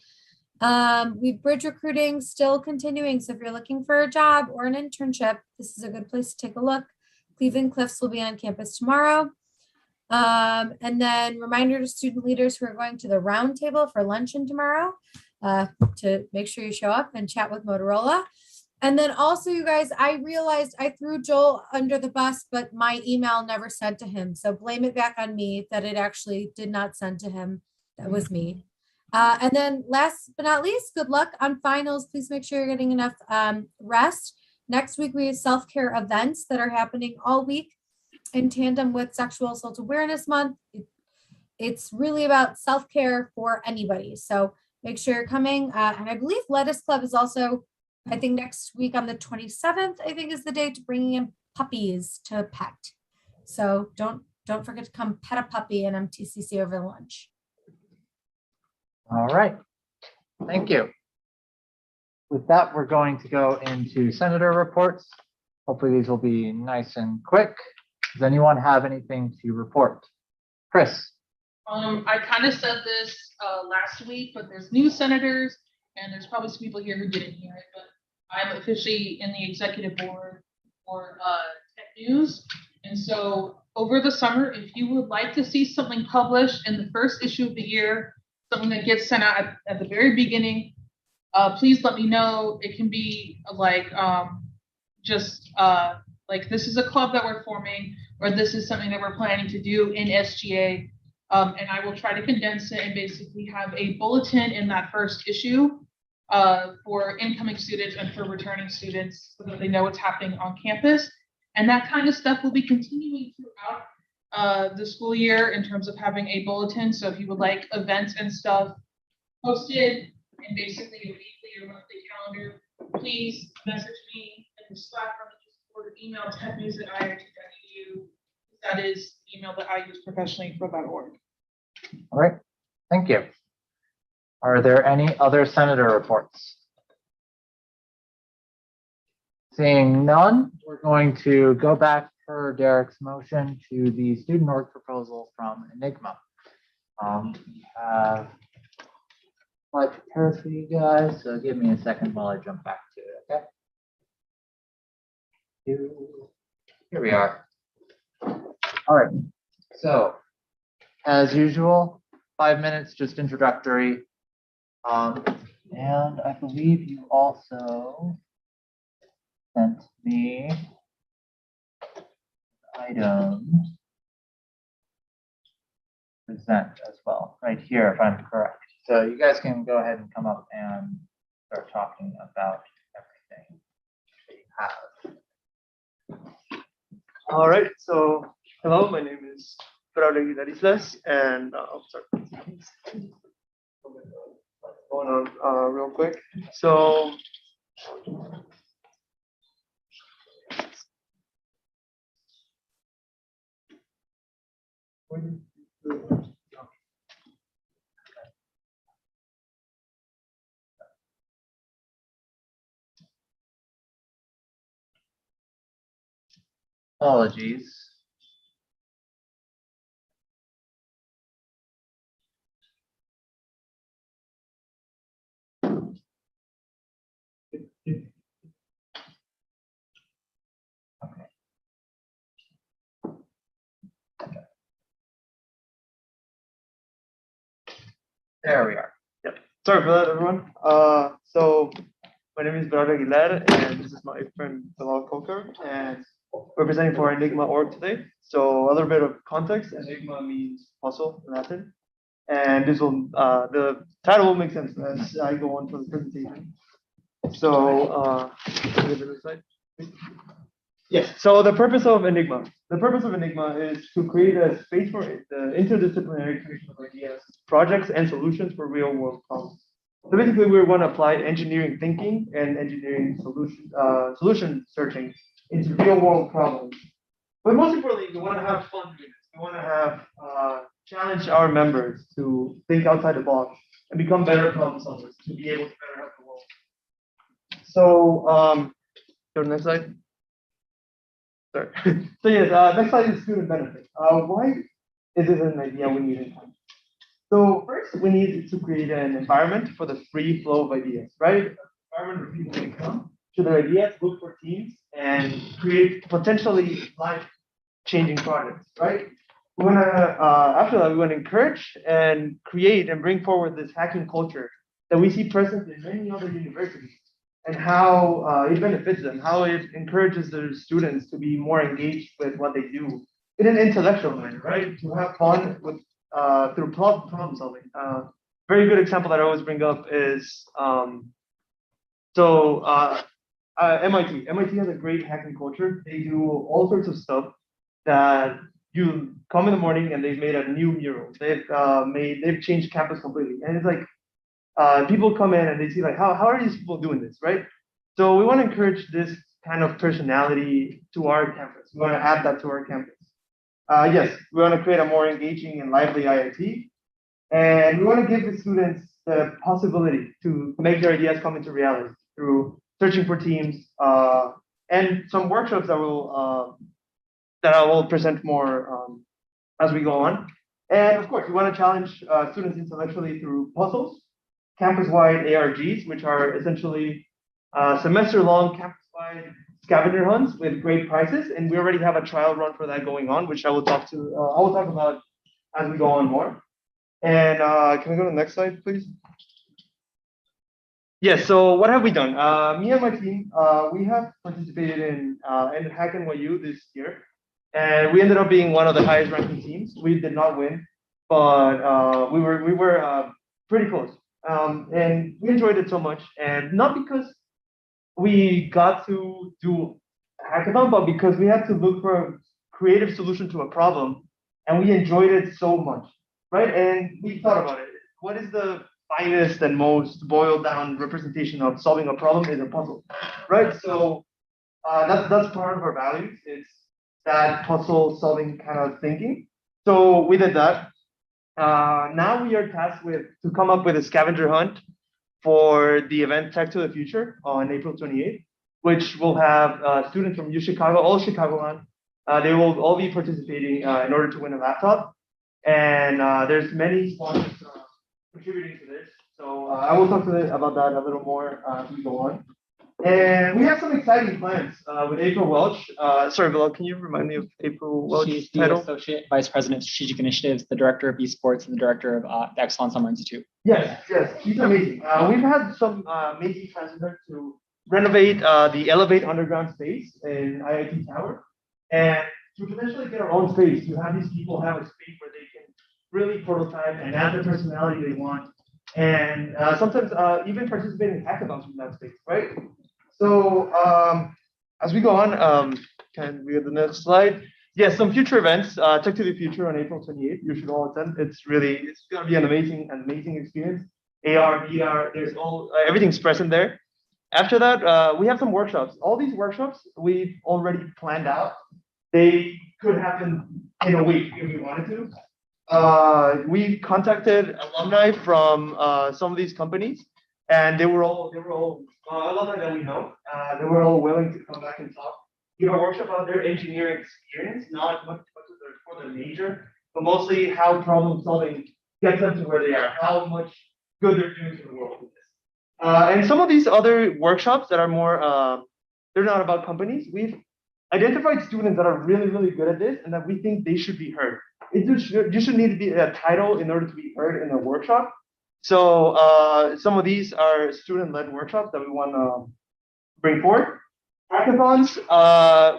We've bridge recruiting still continuing. So if you're looking for a job or an internship, this is a good place to take a look. Cleveland Cliffs will be on campus tomorrow. And then reminder to student leaders who are going to the round table for luncheon tomorrow to make sure you show up and chat with Motorola. And then also, you guys, I realized I threw Joel under the bus, but my email never sent to him. So blame it back on me that it actually did not send to him. That was me. And then last but not least, good luck on finals. Please make sure you're getting enough rest. Next week, we have self-care events that are happening all week in tandem with Sexual Assault Awareness Month. it's really about self-care for anybody. So make sure you're coming. And I believe Lettuce Club is also, I think next week on the 27th, I think is the day to bringing in puppies to pet. So don't forget to come pet a puppy in MTCC over lunch. All right, thank you. With that, we're going to go into senator reports. Hopefully these will be nice and quick. Does anyone have anything to report? Chris? I kind of said this last week, but there's new senators, and there's probably some people here who didn't hear it, but I'm officially in the executive board for Tech News. And so over the summer, if you would like to see something published in the first issue of the year, something that gets sent out at the very beginning, please let me know. It can be like like this is a club that we're forming, or this is something that we're planning to do in SGA. And I will try to condense it and basically have a bulletin in that first issue for incoming students and for returning students so that they know what's happening on campus. And that kind of stuff will be continuing throughout the school year in terms of having a bulletin. So if you would like events and stuff posted and basically a weekly or monthly calendar, please message me in the Slack or email technews@iit.edu. That is the email that I use professionally for that org. All right, thank you. Are there any other senator reports? Seeing none, we're going to go back per Derek's motion to the student org proposal from Enigma. We have slide prepared for you guys, so give me a second while I jump back to it, okay? Here we are. All right, so as usual, 5 minutes, just introductory. And I believe you also sent me item present as well, right here, if I'm correct. So you guys can go ahead and come up and start talking about everything that you have. All right, so hello, my name is Islas, and sorry, going on real quick. So Apologies. There we are. Yep. Sorry for that, everyone. So my name is Bernardo Aguilar, and this is my friend Bilal Coker, and representing for Enigma org today. So a little bit of context: Enigma means puzzle in Latin, and this will the title will make sense as I go on to the presentation. So yes. So the purpose of Enigma. The purpose of Enigma is to create a space for the interdisciplinary creation of ideas, projects, and solutions for real-world problems. So basically, we want to apply engineering thinking and engineering solution searching into real-world problems. But most importantly, we want to have fun doing this. We want to have challenge our members to think outside the box and become better problem solvers to be able to better help the world. So, go to the next slide. Sorry. So yes, next slide is student benefit. Why is this an idea we need in time? So first, we need to create an environment for the free flow of ideas, right? An environment where people can come to their ideas, look for teams, and create potentially life-changing projects, right? We want to, after that, we want to encourage and create and bring forward this hacking culture that we see present in many other universities, and how it benefits them, how it encourages their students to be more engaged with what they do in an intellectual manner, right? To have fun with through problem solving. Very good example that I always bring up is MIT. MIT has a great hacking culture. They do all sorts of stuff that you come in the morning and they've made a new mural. They've changed campus completely. And it's like, people come in and they see like, how are these people doing this, right? So we want to encourage this kind of personality to our campus. We want to add that to our campus. Yes, we want to create a more engaging and lively IIT. And we want to give the students the possibility to make their ideas come into reality through searching for teams and some workshops that I will present more as we go on. And of course, we want to challenge students intellectually through puzzles, campus-wide ARGs, which are essentially semester-long campus-wide scavenger hunts with great prizes. And we already have a trial run for that going on, which I will talk about as we go on more. And can we go to the next slide, please? Yes, so what have we done? Me and my team, we have participated in Hack NYU this year. And we ended up being one of the highest ranking teams. We did not win, but we were pretty close. And we enjoyed it so much. And not because we got to do a hackathon, but because we had to look for a creative solution to a problem. And we enjoyed it so much, right? And we thought about it. What is the finest and most boiled down representation of solving a problem is a puzzle, right? So that's part of our values. It's that puzzle solving kind of thinking. So we did that. Now we are tasked to come up with a scavenger hunt for the event Tech to the Future on April 28th, which will have students from UChicago, all Chicagoland. They will all be participating in order to win a laptop. And there's many sponsors contributing to this. So I will talk about that a little more as we go on. And we have some exciting plans with April Welch. Sorry, Bilal, can you remind me of April Welch's She's the title? Associate Vice President of Strategic Initiatives, the Director of Esports, and the Director of the Exelon Summer Institute. Yes, she's amazing. We've had some amazing plans with her to renovate the Elevate underground space in IIT Tower, and to potentially get our own space, to have these people have a space where they can really prototype and add the personality they want, and sometimes even participate in hackathons from that space, right? So as we go on, can we have the next slide? Yes, some future events. Tech to the Future on April 28th. You should all attend. It's gonna be an amazing experience. AR, VR, there's everything's present there. After that, we have some workshops. All these workshops we've already planned out. They could happen in a week if we wanted to. We contacted alumni from some of these companies, and they were all alumni that we know. They were all willing to come back and talk, give a workshop on their engineering experience, not much for their major, but mostly how problem solving gets them to where they are, how much good they're doing to the world with this. And some of these other workshops that are more, they're not about companies. We've identified students that are really good at this and that we think they should be heard. You should need to be a title in order to be heard in a workshop. So some of these are student-led workshops that we want to bring forward. Hackathons,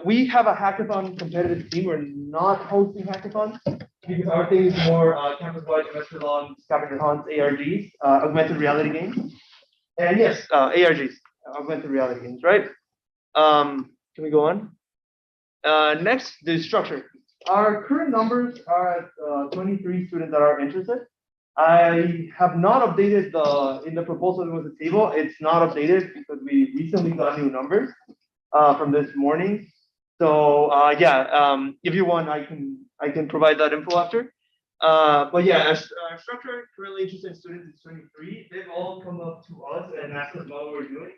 we have a hackathon competitive team. We're not hosting hackathons because our thing is more campus-wide, semester-long scavenger hunts, ARGs, augmented reality games. And yes, ARGs, augmented reality games, right? Can we go on? Next, the structure. Our current numbers are at 23 students that are interested. I have not updated in the proposal that was at the table. It's not updated because we recently got new numbers from this morning. So if you want, I can provide that info after. But yeah, our structure currently interested in students is 23. They've all come up to us and asked us what we're doing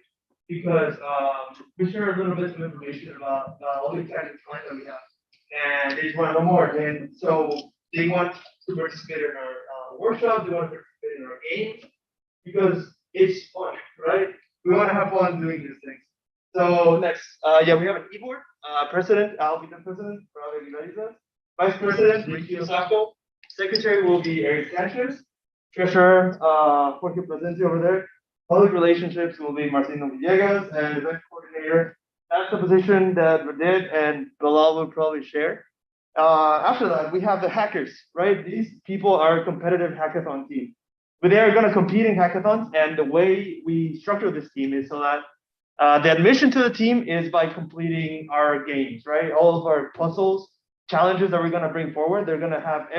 because we share a little bit of information about all the exciting plans that we have, and they just want to know more. And so they want to participate in our workshop. They want to participate in our games because it's fun, right? We want to have fun doing these things. So next, we have an e-board. President, I'll be the president. Vice President, Ricky Osako. Secretary will be Eric Sanchez. Treasurer, Jorge Plasencia over there. Public relationships will be Marcino Villegas, and event coordinator. That's the position that we did, and Bilal will probably share. After that, we have the hackers, right? These people are a competitive hackathon team. But they are going to compete in hackathons, and the way we structure this team is so that the admission to the team is by completing our games, right? All of our puzzles challenges that we're gonna bring forward, they're gonna have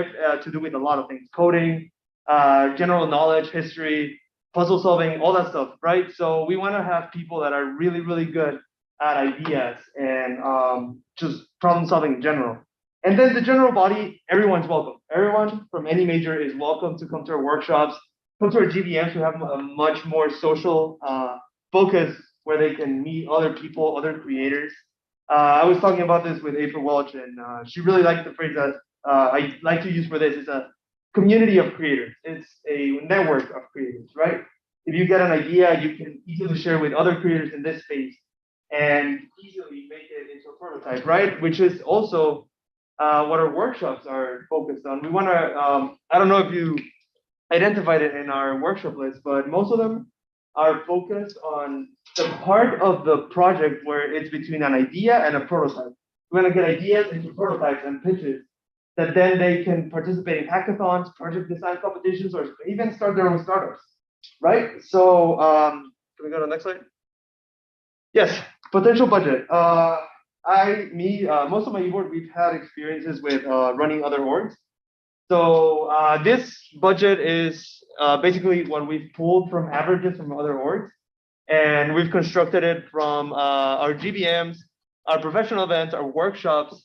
to do with a lot of things, coding, general knowledge, history, puzzle solving, all that stuff, right? So we want to have people that are really, really good at ideas and just problem solving in general. And then the general body, everyone's welcome. Everyone from any major is welcome to come to our workshops, come to our GBMs. We have a much more social focus where they can meet other people, other creators. I was talking about this with April Welch, and she really liked the phrase that I like to use for this. It's a community of creators. It's a network of creators, right? If you get an idea, you can easily share with other creators in this space and easily make it into a prototype, right? Which is also what our workshops are focused on. We want to, I don't know if you identified it in our workshop list, but most of them are focused on the part of the project where it's between an idea and a prototype. We want to get ideas into prototypes and pitches that then they can participate in hackathons, project design competitions, or even start their own startups, right? So can we go to the next slide? Yes, potential budget. Most of my e-board, we've had experiences with running other orgs. So this budget is basically what we've pulled from averages from other orgs, and we've constructed it from our GBMs, our professional events, our workshops,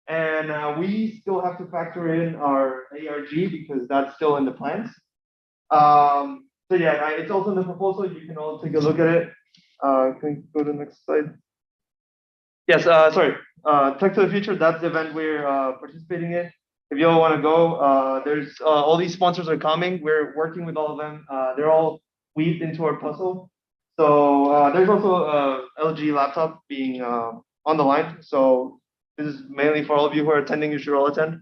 and we still have to factor in our ARG because that's still in the plans. So yeah, it's also in the proposal. You can all take a look at it. Can we go to the next slide? Yes, sorry. Tech to the Future, that's the event we're participating in. If you all want to go, there's all these sponsors are coming. We're working with all of them. They're all weaved into our puzzle. So there's also a LG laptop being on the line. So this is mainly for all of you who are attending. You should all attend.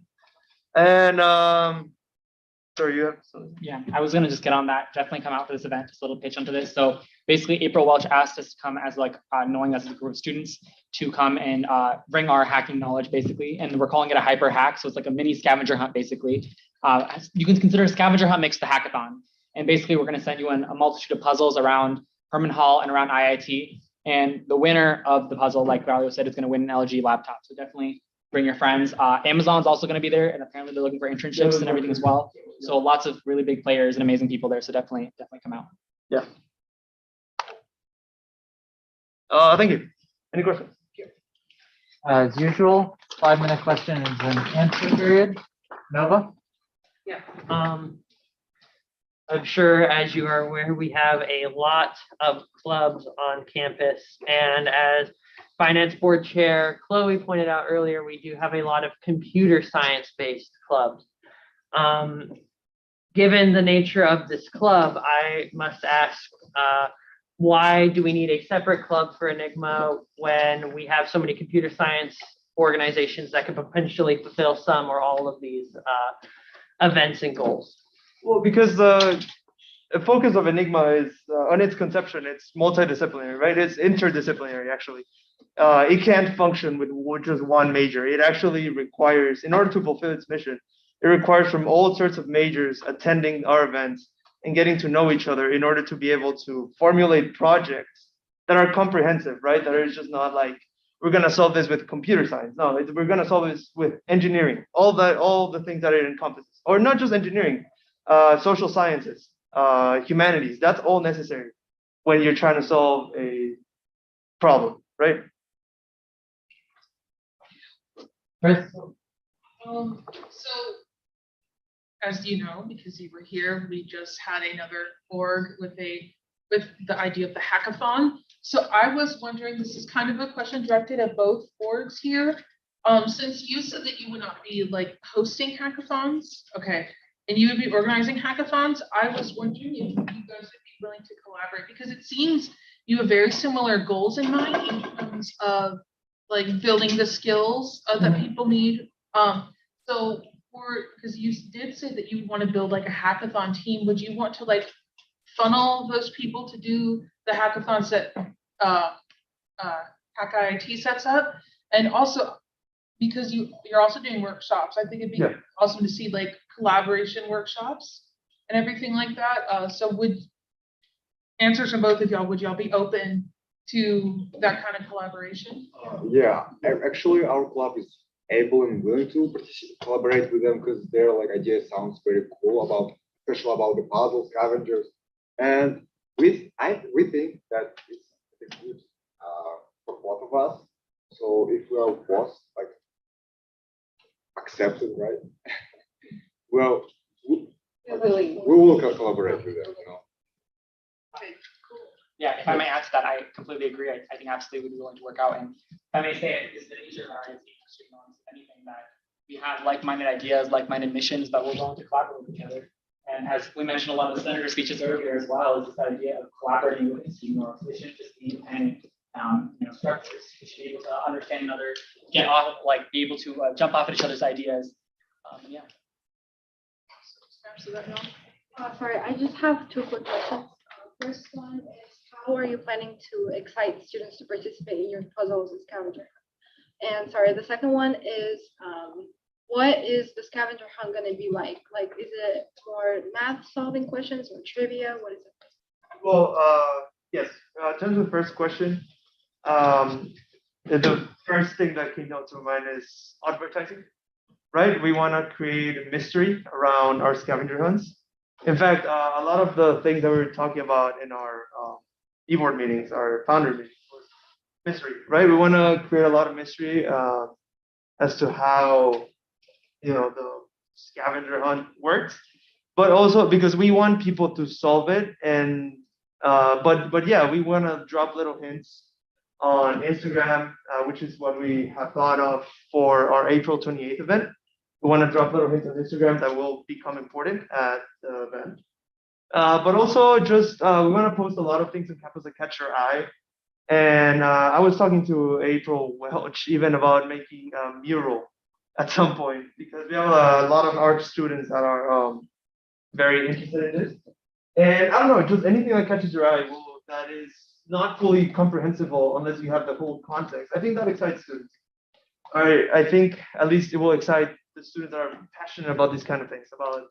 And sorry, you have something? Yeah, I was gonna just get on that. Definitely come out for this event. Just a little pitch onto this. So basically, April Welch asked us to come as like knowing us as a group of students to come and bring our hacking knowledge, basically. And we're calling it a hyper hack. So it's like a mini scavenger hunt, basically. You can consider a scavenger hunt mixed the hackathon. And basically, we're gonna send you in a multitude of puzzles around Herman Hall and around IIT. And the winner of the puzzle, like Valio said, is gonna win an LG laptop. So definitely bring your friends. Amazon's also going to be there, and apparently they're looking for internships and everything as well. So lots of really big players and amazing people there. So definitely come out. Yeah. Thank you. Any questions? As usual, 5-minute questions and answer period. Nova? Yeah. I'm sure, as you are aware, we have a lot of clubs on campus, and as Finance Board Chair Chloe pointed out earlier, we do have a lot of computer science-based clubs. Given the nature of this club, I must ask, why do we need a separate club for Enigma when we have so many computer science organizations that could potentially fulfill some or all of these events and goals? Well, because the focus of Enigma is on its conception, it's multidisciplinary, right? It's interdisciplinary, actually. It can't function with just one major. It actually requires, in order to fulfill its mission, it requires from all sorts of majors attending our events and getting to know each other in order to be able to formulate projects that are comprehensive, right? That is just not like, we're going to solve this with computer science. No, we're going to solve this with engineering, all the things that it encompasses, or not just engineering, social sciences, humanities. That's all necessary when you're trying to solve a problem, right? Chris? So, as you know, because you were here, we just had another org with the idea of the hackathon. So I was wondering, this is kind of a question directed at both orgs here. Since you said that you would not be like hosting hackathons, okay, and you would be organizing hackathons, I was wondering if you guys would be willing to collaborate, because it seems you have very similar goals in mind in terms of like building the skills that people need. So because you did say that you want to build like a hackathon team, would you want to like funnel those people to do the hackathons that Hack IIT sets up? And also, because you're also doing workshops, I think it'd be awesome to see like collaboration workshops and everything like that. So answers from both of y'all, would y'all be open to that kind of collaboration? Yeah, actually our club is able and willing to collaborate with them because their like idea sounds very cool about, especially about the puzzle scavengers. And we think that it's good for both of us. So if we are both like accepted, right? Well, we will collaborate with them, you know. Yeah, if I may add to that, I completely agree. I think absolutely we'd be willing to work out. And if I may say it, is the nature of our anything that we have like-minded ideas, like-minded missions, but we're willing to collaborate with each other. And as we mentioned a lot of the senator speeches earlier as well, is this idea of collaborating with students. They shouldn't just be independent, structures. We should be able to understand another, get off, like be able to jump off at each other's ideas. Yeah. Sorry, I just have two quick questions. First one is, how are you planning to excite students to participate in your puzzles and scavenger hunt? And sorry, the second one is, what is the scavenger hunt going to be like? Like, is it more math solving questions or trivia? What is it? Well, yes, in terms of the first question, the first thing that came out to mind is advertising, right? We want to create a mystery around our scavenger hunts. In fact, a lot of the things that we were talking about in our e-board meetings, our founder meetings, was mystery, right? We want to create a lot of mystery as to how, the scavenger hunt works, but also because we want people to solve it. And but yeah, we want to drop little hints on Instagram, which is what we have thought of for our April 28th event. We want to drop little hints on Instagram that will become important at the event. But also just we want to post a lot of things on campus that catch your eye. And I was talking to April Welch even about making a mural at some point, because we have a lot of art students that are very interested in this. And I don't know, just anything that catches your eye that is not fully comprehensible unless you have the whole context. I think that excites students. I think at least it will excite the students that are passionate about these kind of things, about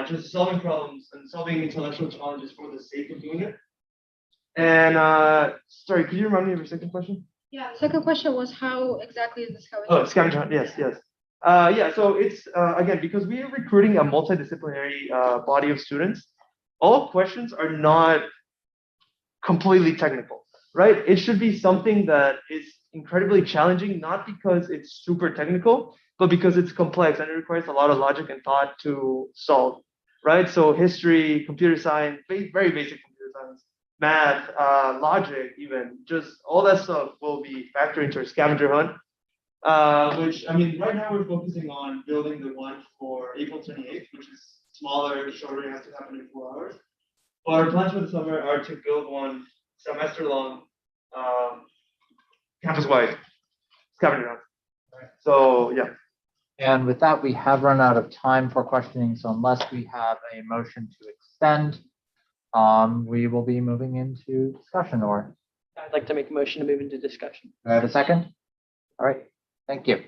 just solving problems and solving intellectual challenges for the sake of doing it. And sorry, could you remind me of your second question? Yeah, the second question was, how exactly is the scavenger? Oh, scavenger hunt. Yes. Yeah, so it's again, because we are recruiting a multidisciplinary body of students, all questions are not completely technical, right? It should be something that is incredibly challenging, not because it's super technical, but because it's complex and it requires a lot of logic and thought to solve, right? So history, computer science, very basic computer science, math, logic, even just all that stuff will be factored into our scavenger hunt. Which, I mean, right now we're focusing on building the one for April 28th, which is smaller, shorter, it has to happen in 4 hours. But our plans for the summer are to build one semester long, campus-wide scavenger hunt. So, yeah. And with that, we have run out of time for questioning. So unless we have a motion to extend, we will be moving into discussion. Or I'd like to make a motion to move into discussion. do I have a second? All right, thank you.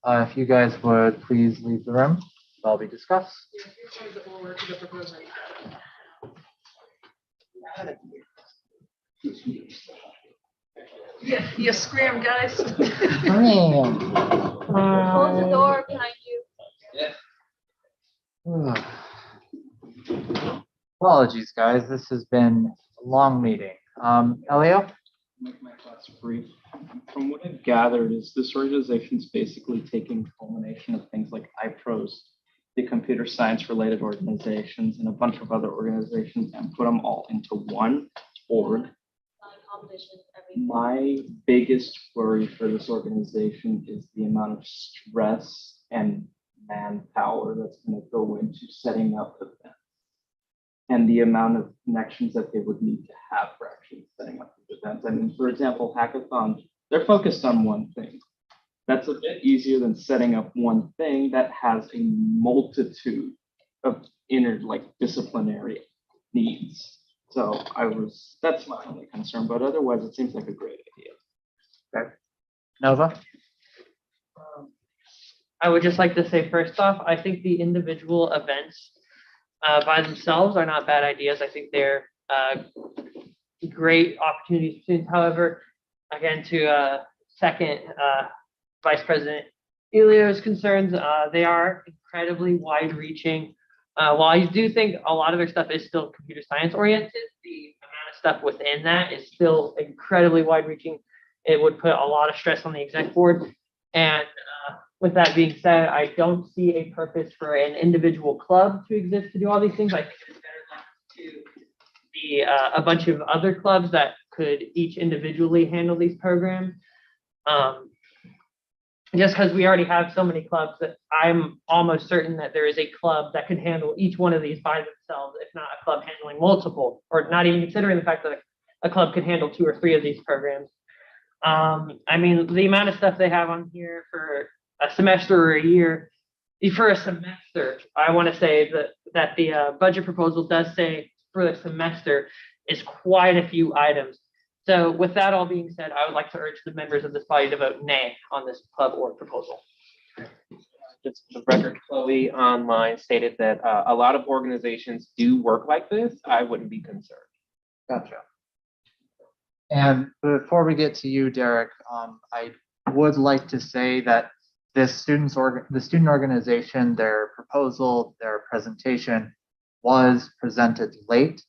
If you guys would please leave the room, that'll be discussed. You scram, guys. Close the door behind you. Apologies, guys. This has been a long meeting. Elio? Make my thoughts brief. From what I've gathered, is this organization is basically taking culmination of things like iPros, the computer science related organizations, and a bunch of other organizations, and put them all into one org. My biggest worry for this organization is the amount of stress and manpower that's going to go into setting up events, and the amount of connections that they would need to have for actually setting up these events. I mean, for example, hackathons, they're focused on one thing. That's a bit easier than setting up one thing that has a multitude of disciplinary needs. So that's my only concern, but otherwise it seems like a great idea. Okay. Nova? I would just like to say, first off, I think the individual events by themselves are not bad ideas. I think they're great opportunities for students. However, again, to second Vice President Elio's concerns, they are incredibly wide-reaching. While I do think a lot of their stuff is still computer science oriented, the amount of stuff within that is still incredibly wide-reaching. It would put a lot of stress on the exec board. And with that being said, I don't see a purpose for an individual club to exist to do all these things. I think it's better left to be a bunch of other clubs that could each individually handle these programs. Just because we already have so many clubs that I'm almost certain that there is a club that could handle each one of these by themselves, if not a club handling multiple, or not even considering the fact that a club could handle 2 or 3 of these programs. I mean, the amount of stuff they have on here for a semester or a year, for a semester, I want to say that the budget proposal does say for the semester is quite a few items. So with that all being said, I would like to urge the members of this body to vote nay on this club org proposal. Just for the record, Chloe online stated that a lot of organizations do work like this. I wouldn't be concerned. Gotcha. And before we get to you, Derek, I would like to say that the student organization, their proposal, their presentation was presented late.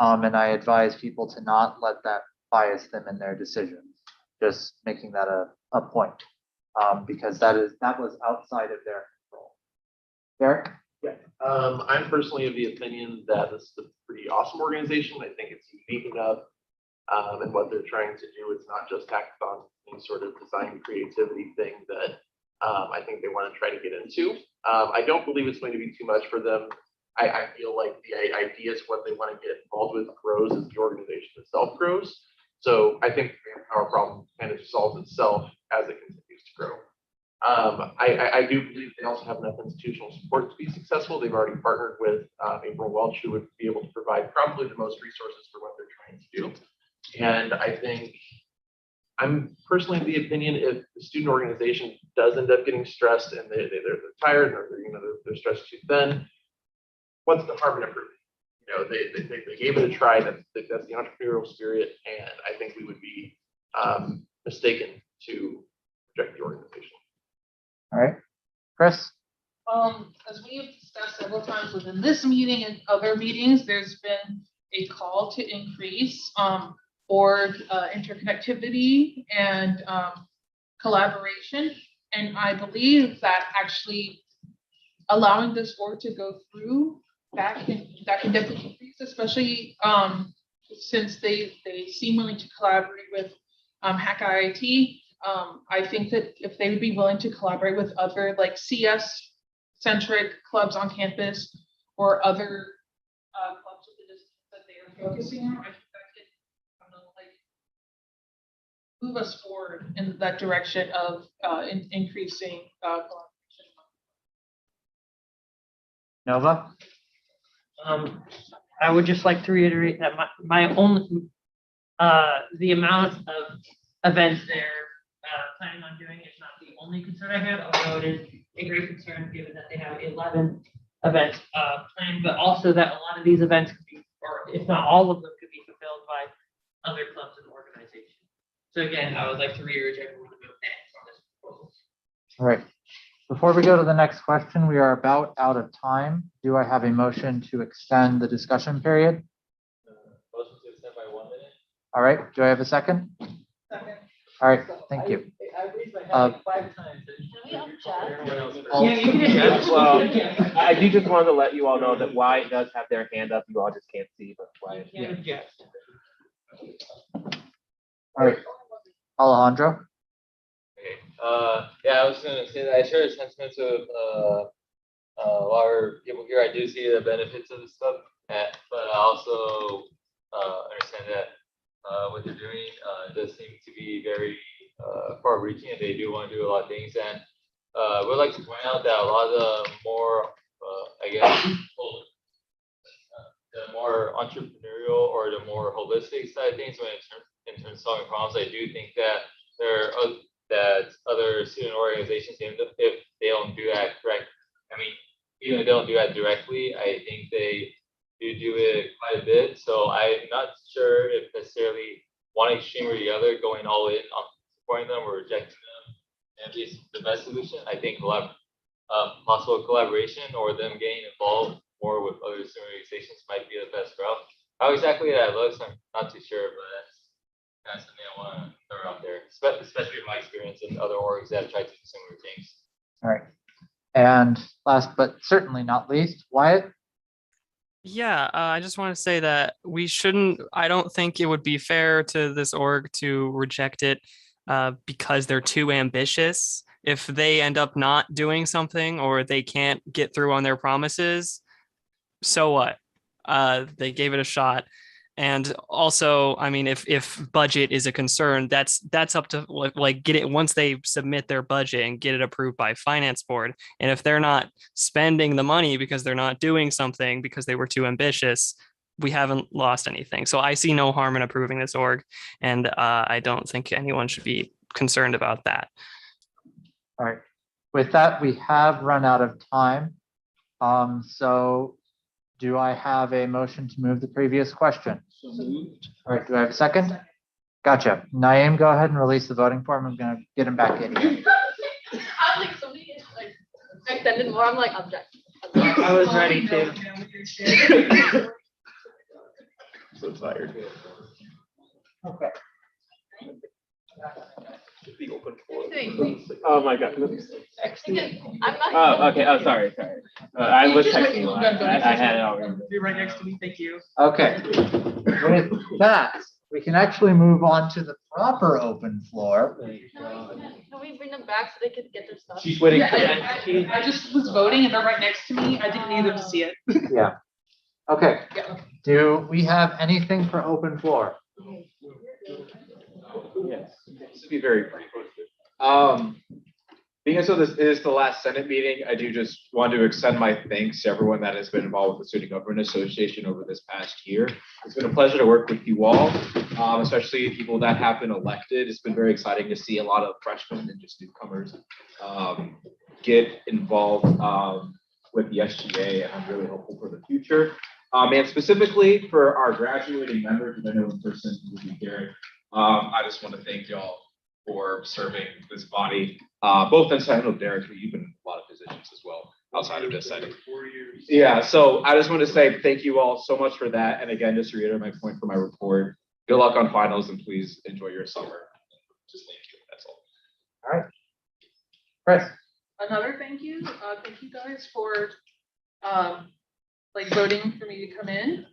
And I advise people to not let that bias them in their decisions. Just making that a point, because that was outside of their control. Derek? Yeah, I'm personally of the opinion that this is a pretty awesome organization. I think it's unique enough, and what they're trying to do, it's not just hackathon, any sort of design creativity thing that I think they want to try to get into. I don't believe it's going to be too much for them. I feel like the ideas, what they want to get involved with grows as the organization itself grows. So I think the manpower problem kind of solves itself as it continues to grow. I do believe they also have enough institutional support to be successful. They've already partnered with April Welch, who would be able to provide probably the most resources for what they're trying to do. And I think I'm personally of the opinion if the student organization does end up getting stressed and they're tired or they're stressed too thin, what's the harm in improving? They gave it a try. That's the entrepreneurial spirit, and I think we would be mistaken to reject the organization. All right, Chris? As we have discussed several times within this meeting and other meetings, there's been a call to increase board interconnectivity and collaboration. And I believe that actually allowing this board to go through that can definitely increase, especially since they seem willing to collaborate with Hack IIT. I think that if they would be willing to collaborate with other like CS centric clubs on campus or other clubs of the district that they are focusing on, I think that could move us forward in that direction of increasing collaboration. Nova? I would just like to reiterate that my own the amount of events they're planning on doing is not the only concern I have, although it is a great concern given that they have 11 events planned, but also that a lot of these events could be, or if not all of them, could be fulfilled by other clubs and organizations. So again, I would like to reurge everyone to vote nay on this proposal. All right. Before we go to the next question, we are about out of time. Do I have a motion to extend the discussion period? Motion to extend by 1 minute. All right. Do I have a second? Second. All right. Thank you. I've raised my hand like 5 times. Yeah, you can just, well, I do just wanted to let you all know that Wyatt does have their hand up. You all just can't see, but Wyatt. Yeah. All right. Alejandro? Yeah, I was gonna say that I share the sentiments of a lot of people here. I do see the benefits of this stuff, but I also understand that what they're doing does seem to be very far-reaching, and they do want to do a lot of things. And we'd like to point out that a lot of the more, I guess, the more entrepreneurial or the more holistic side of things, in terms of solving problems, I do think that there are that other student organizations, even if they don't do that correct, I mean, even if they don't do that directly, I think they do it quite a bit. So I'm not sure if necessarily one extreme or the other, going all in on supporting them or rejecting them, and the best solution, I think possible collaboration or them getting involved more with other student organizations might be the best route. How exactly that looks, I'm not too sure, but that's something I want to throw out there, especially in my experience in other orgs that have tried to do similar things. All right. And last but certainly not least, Wyatt. Yeah, I just want to say that I don't think it would be fair to this org to reject it because they're too ambitious. If they end up not doing something or they can't get through on their promises, so what? They gave it a shot. And also, I mean, if budget is a concern, that's up to like get it once they submit their budget and get it approved by finance board. And if they're not spending the money because they're not doing something because they were too ambitious, we haven't lost anything. So I see no harm in approving this org, and I don't think anyone should be concerned about that. All right. With that, we have run out of time. So do I have a motion to move the previous question? So moved. All right, do I have a second? Gotcha. Naeem, go ahead and release the voting form. I'm gonna get him back in here. I was like, somebody is like extended more. I'm like, object. I was ready to. So tired. Okay. The open floor. Oh my God. I'm not. Oh, okay. Oh, sorry. I was texting you. I had it already. Be right next to me, thank you. Okay. With that, we can actually move on to the proper open floor. Can we bring them back so they could get their stuff? She's waiting for Yeah, I just was voting and they're right next to me. I didn't need them to see it. Yeah. Okay. Yeah. Do we have anything for open floor? Yes, this would be very brief. Being as though this is the last Senate meeting, I do just want to extend my thanks to everyone that has been involved with the Student Government Association over this past year. It's been a pleasure to work with you all, especially people that have been elected. It's been very exciting to see a lot of freshmen and just newcomers get involved with the SGA, and I'm really hopeful for the future. And specifically for our graduating members, and I know in person will be Garrett. I just want to thank y'all for serving this body, both inside of Derek, but you've been in a lot of positions as well outside of this setting. 4 years. Yeah, so I just want to say thank you all so much for that. And again, just to reiterate my point for my report, good luck on finals and please enjoy your summer. Just thank you, that's all. All right. Chris. Another thank you. Thank you guys for like voting for me to come in,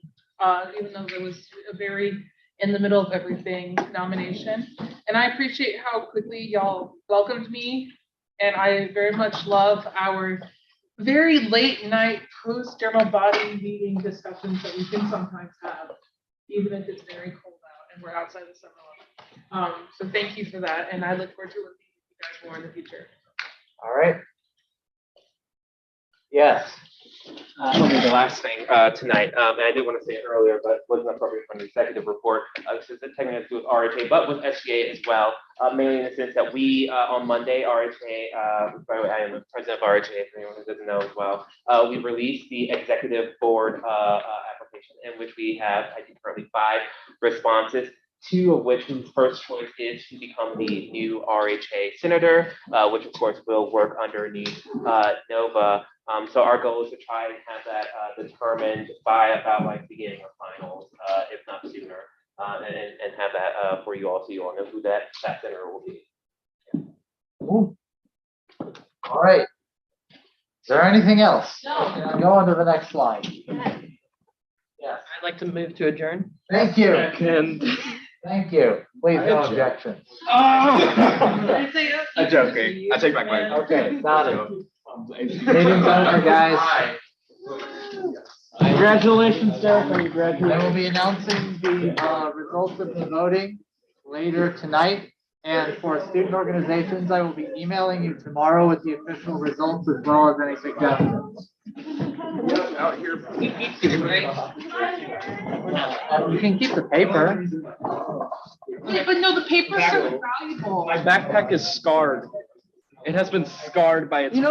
even though there was a very in the middle of everything nomination. And I appreciate how quickly y'all welcomed me. And I very much love our very late night post dermal body meeting discussions that we can sometimes have, even if it's very cold out and we're outside the summer. So thank you for that. And I look forward to working with you guys more in the future. All right. Yes. That'll be the last thing tonight, and I did want to say it earlier, but wasn't appropriate for an executive report. This is technically to do with RHA, but with SGA as well, mainly in the sense that we on Monday, RHA, by the way, I am the president of RHA, if anyone who doesn't know as well, we released the executive board application in which we have, I think, currently 5 responses. 2 of which whose first choice is to become the new RHA senator, which of course will work underneath NOVA. So our goal is to try and have that determined by about like beginning of finals, if not sooner, and have that for you all, so you all know who that senator will be. Ooh. All right. Is there anything else? No. Can I go on to the next slide? Yes. I'd like to move to adjourn. Thank you. Second. Thank you. Please, no objections. I'm joking. I take back my. Okay, got it. Meeting's over, guys. Congratulations, Derek, on your I graduation. will be announcing the results of the voting later tonight. And for student organizations, I will be emailing you tomorrow with the official results as well as any suggestions. Out here. You can keep the paper. Yeah, but no, the paper's so valuable. My backpack is scarred. It has been scarred by its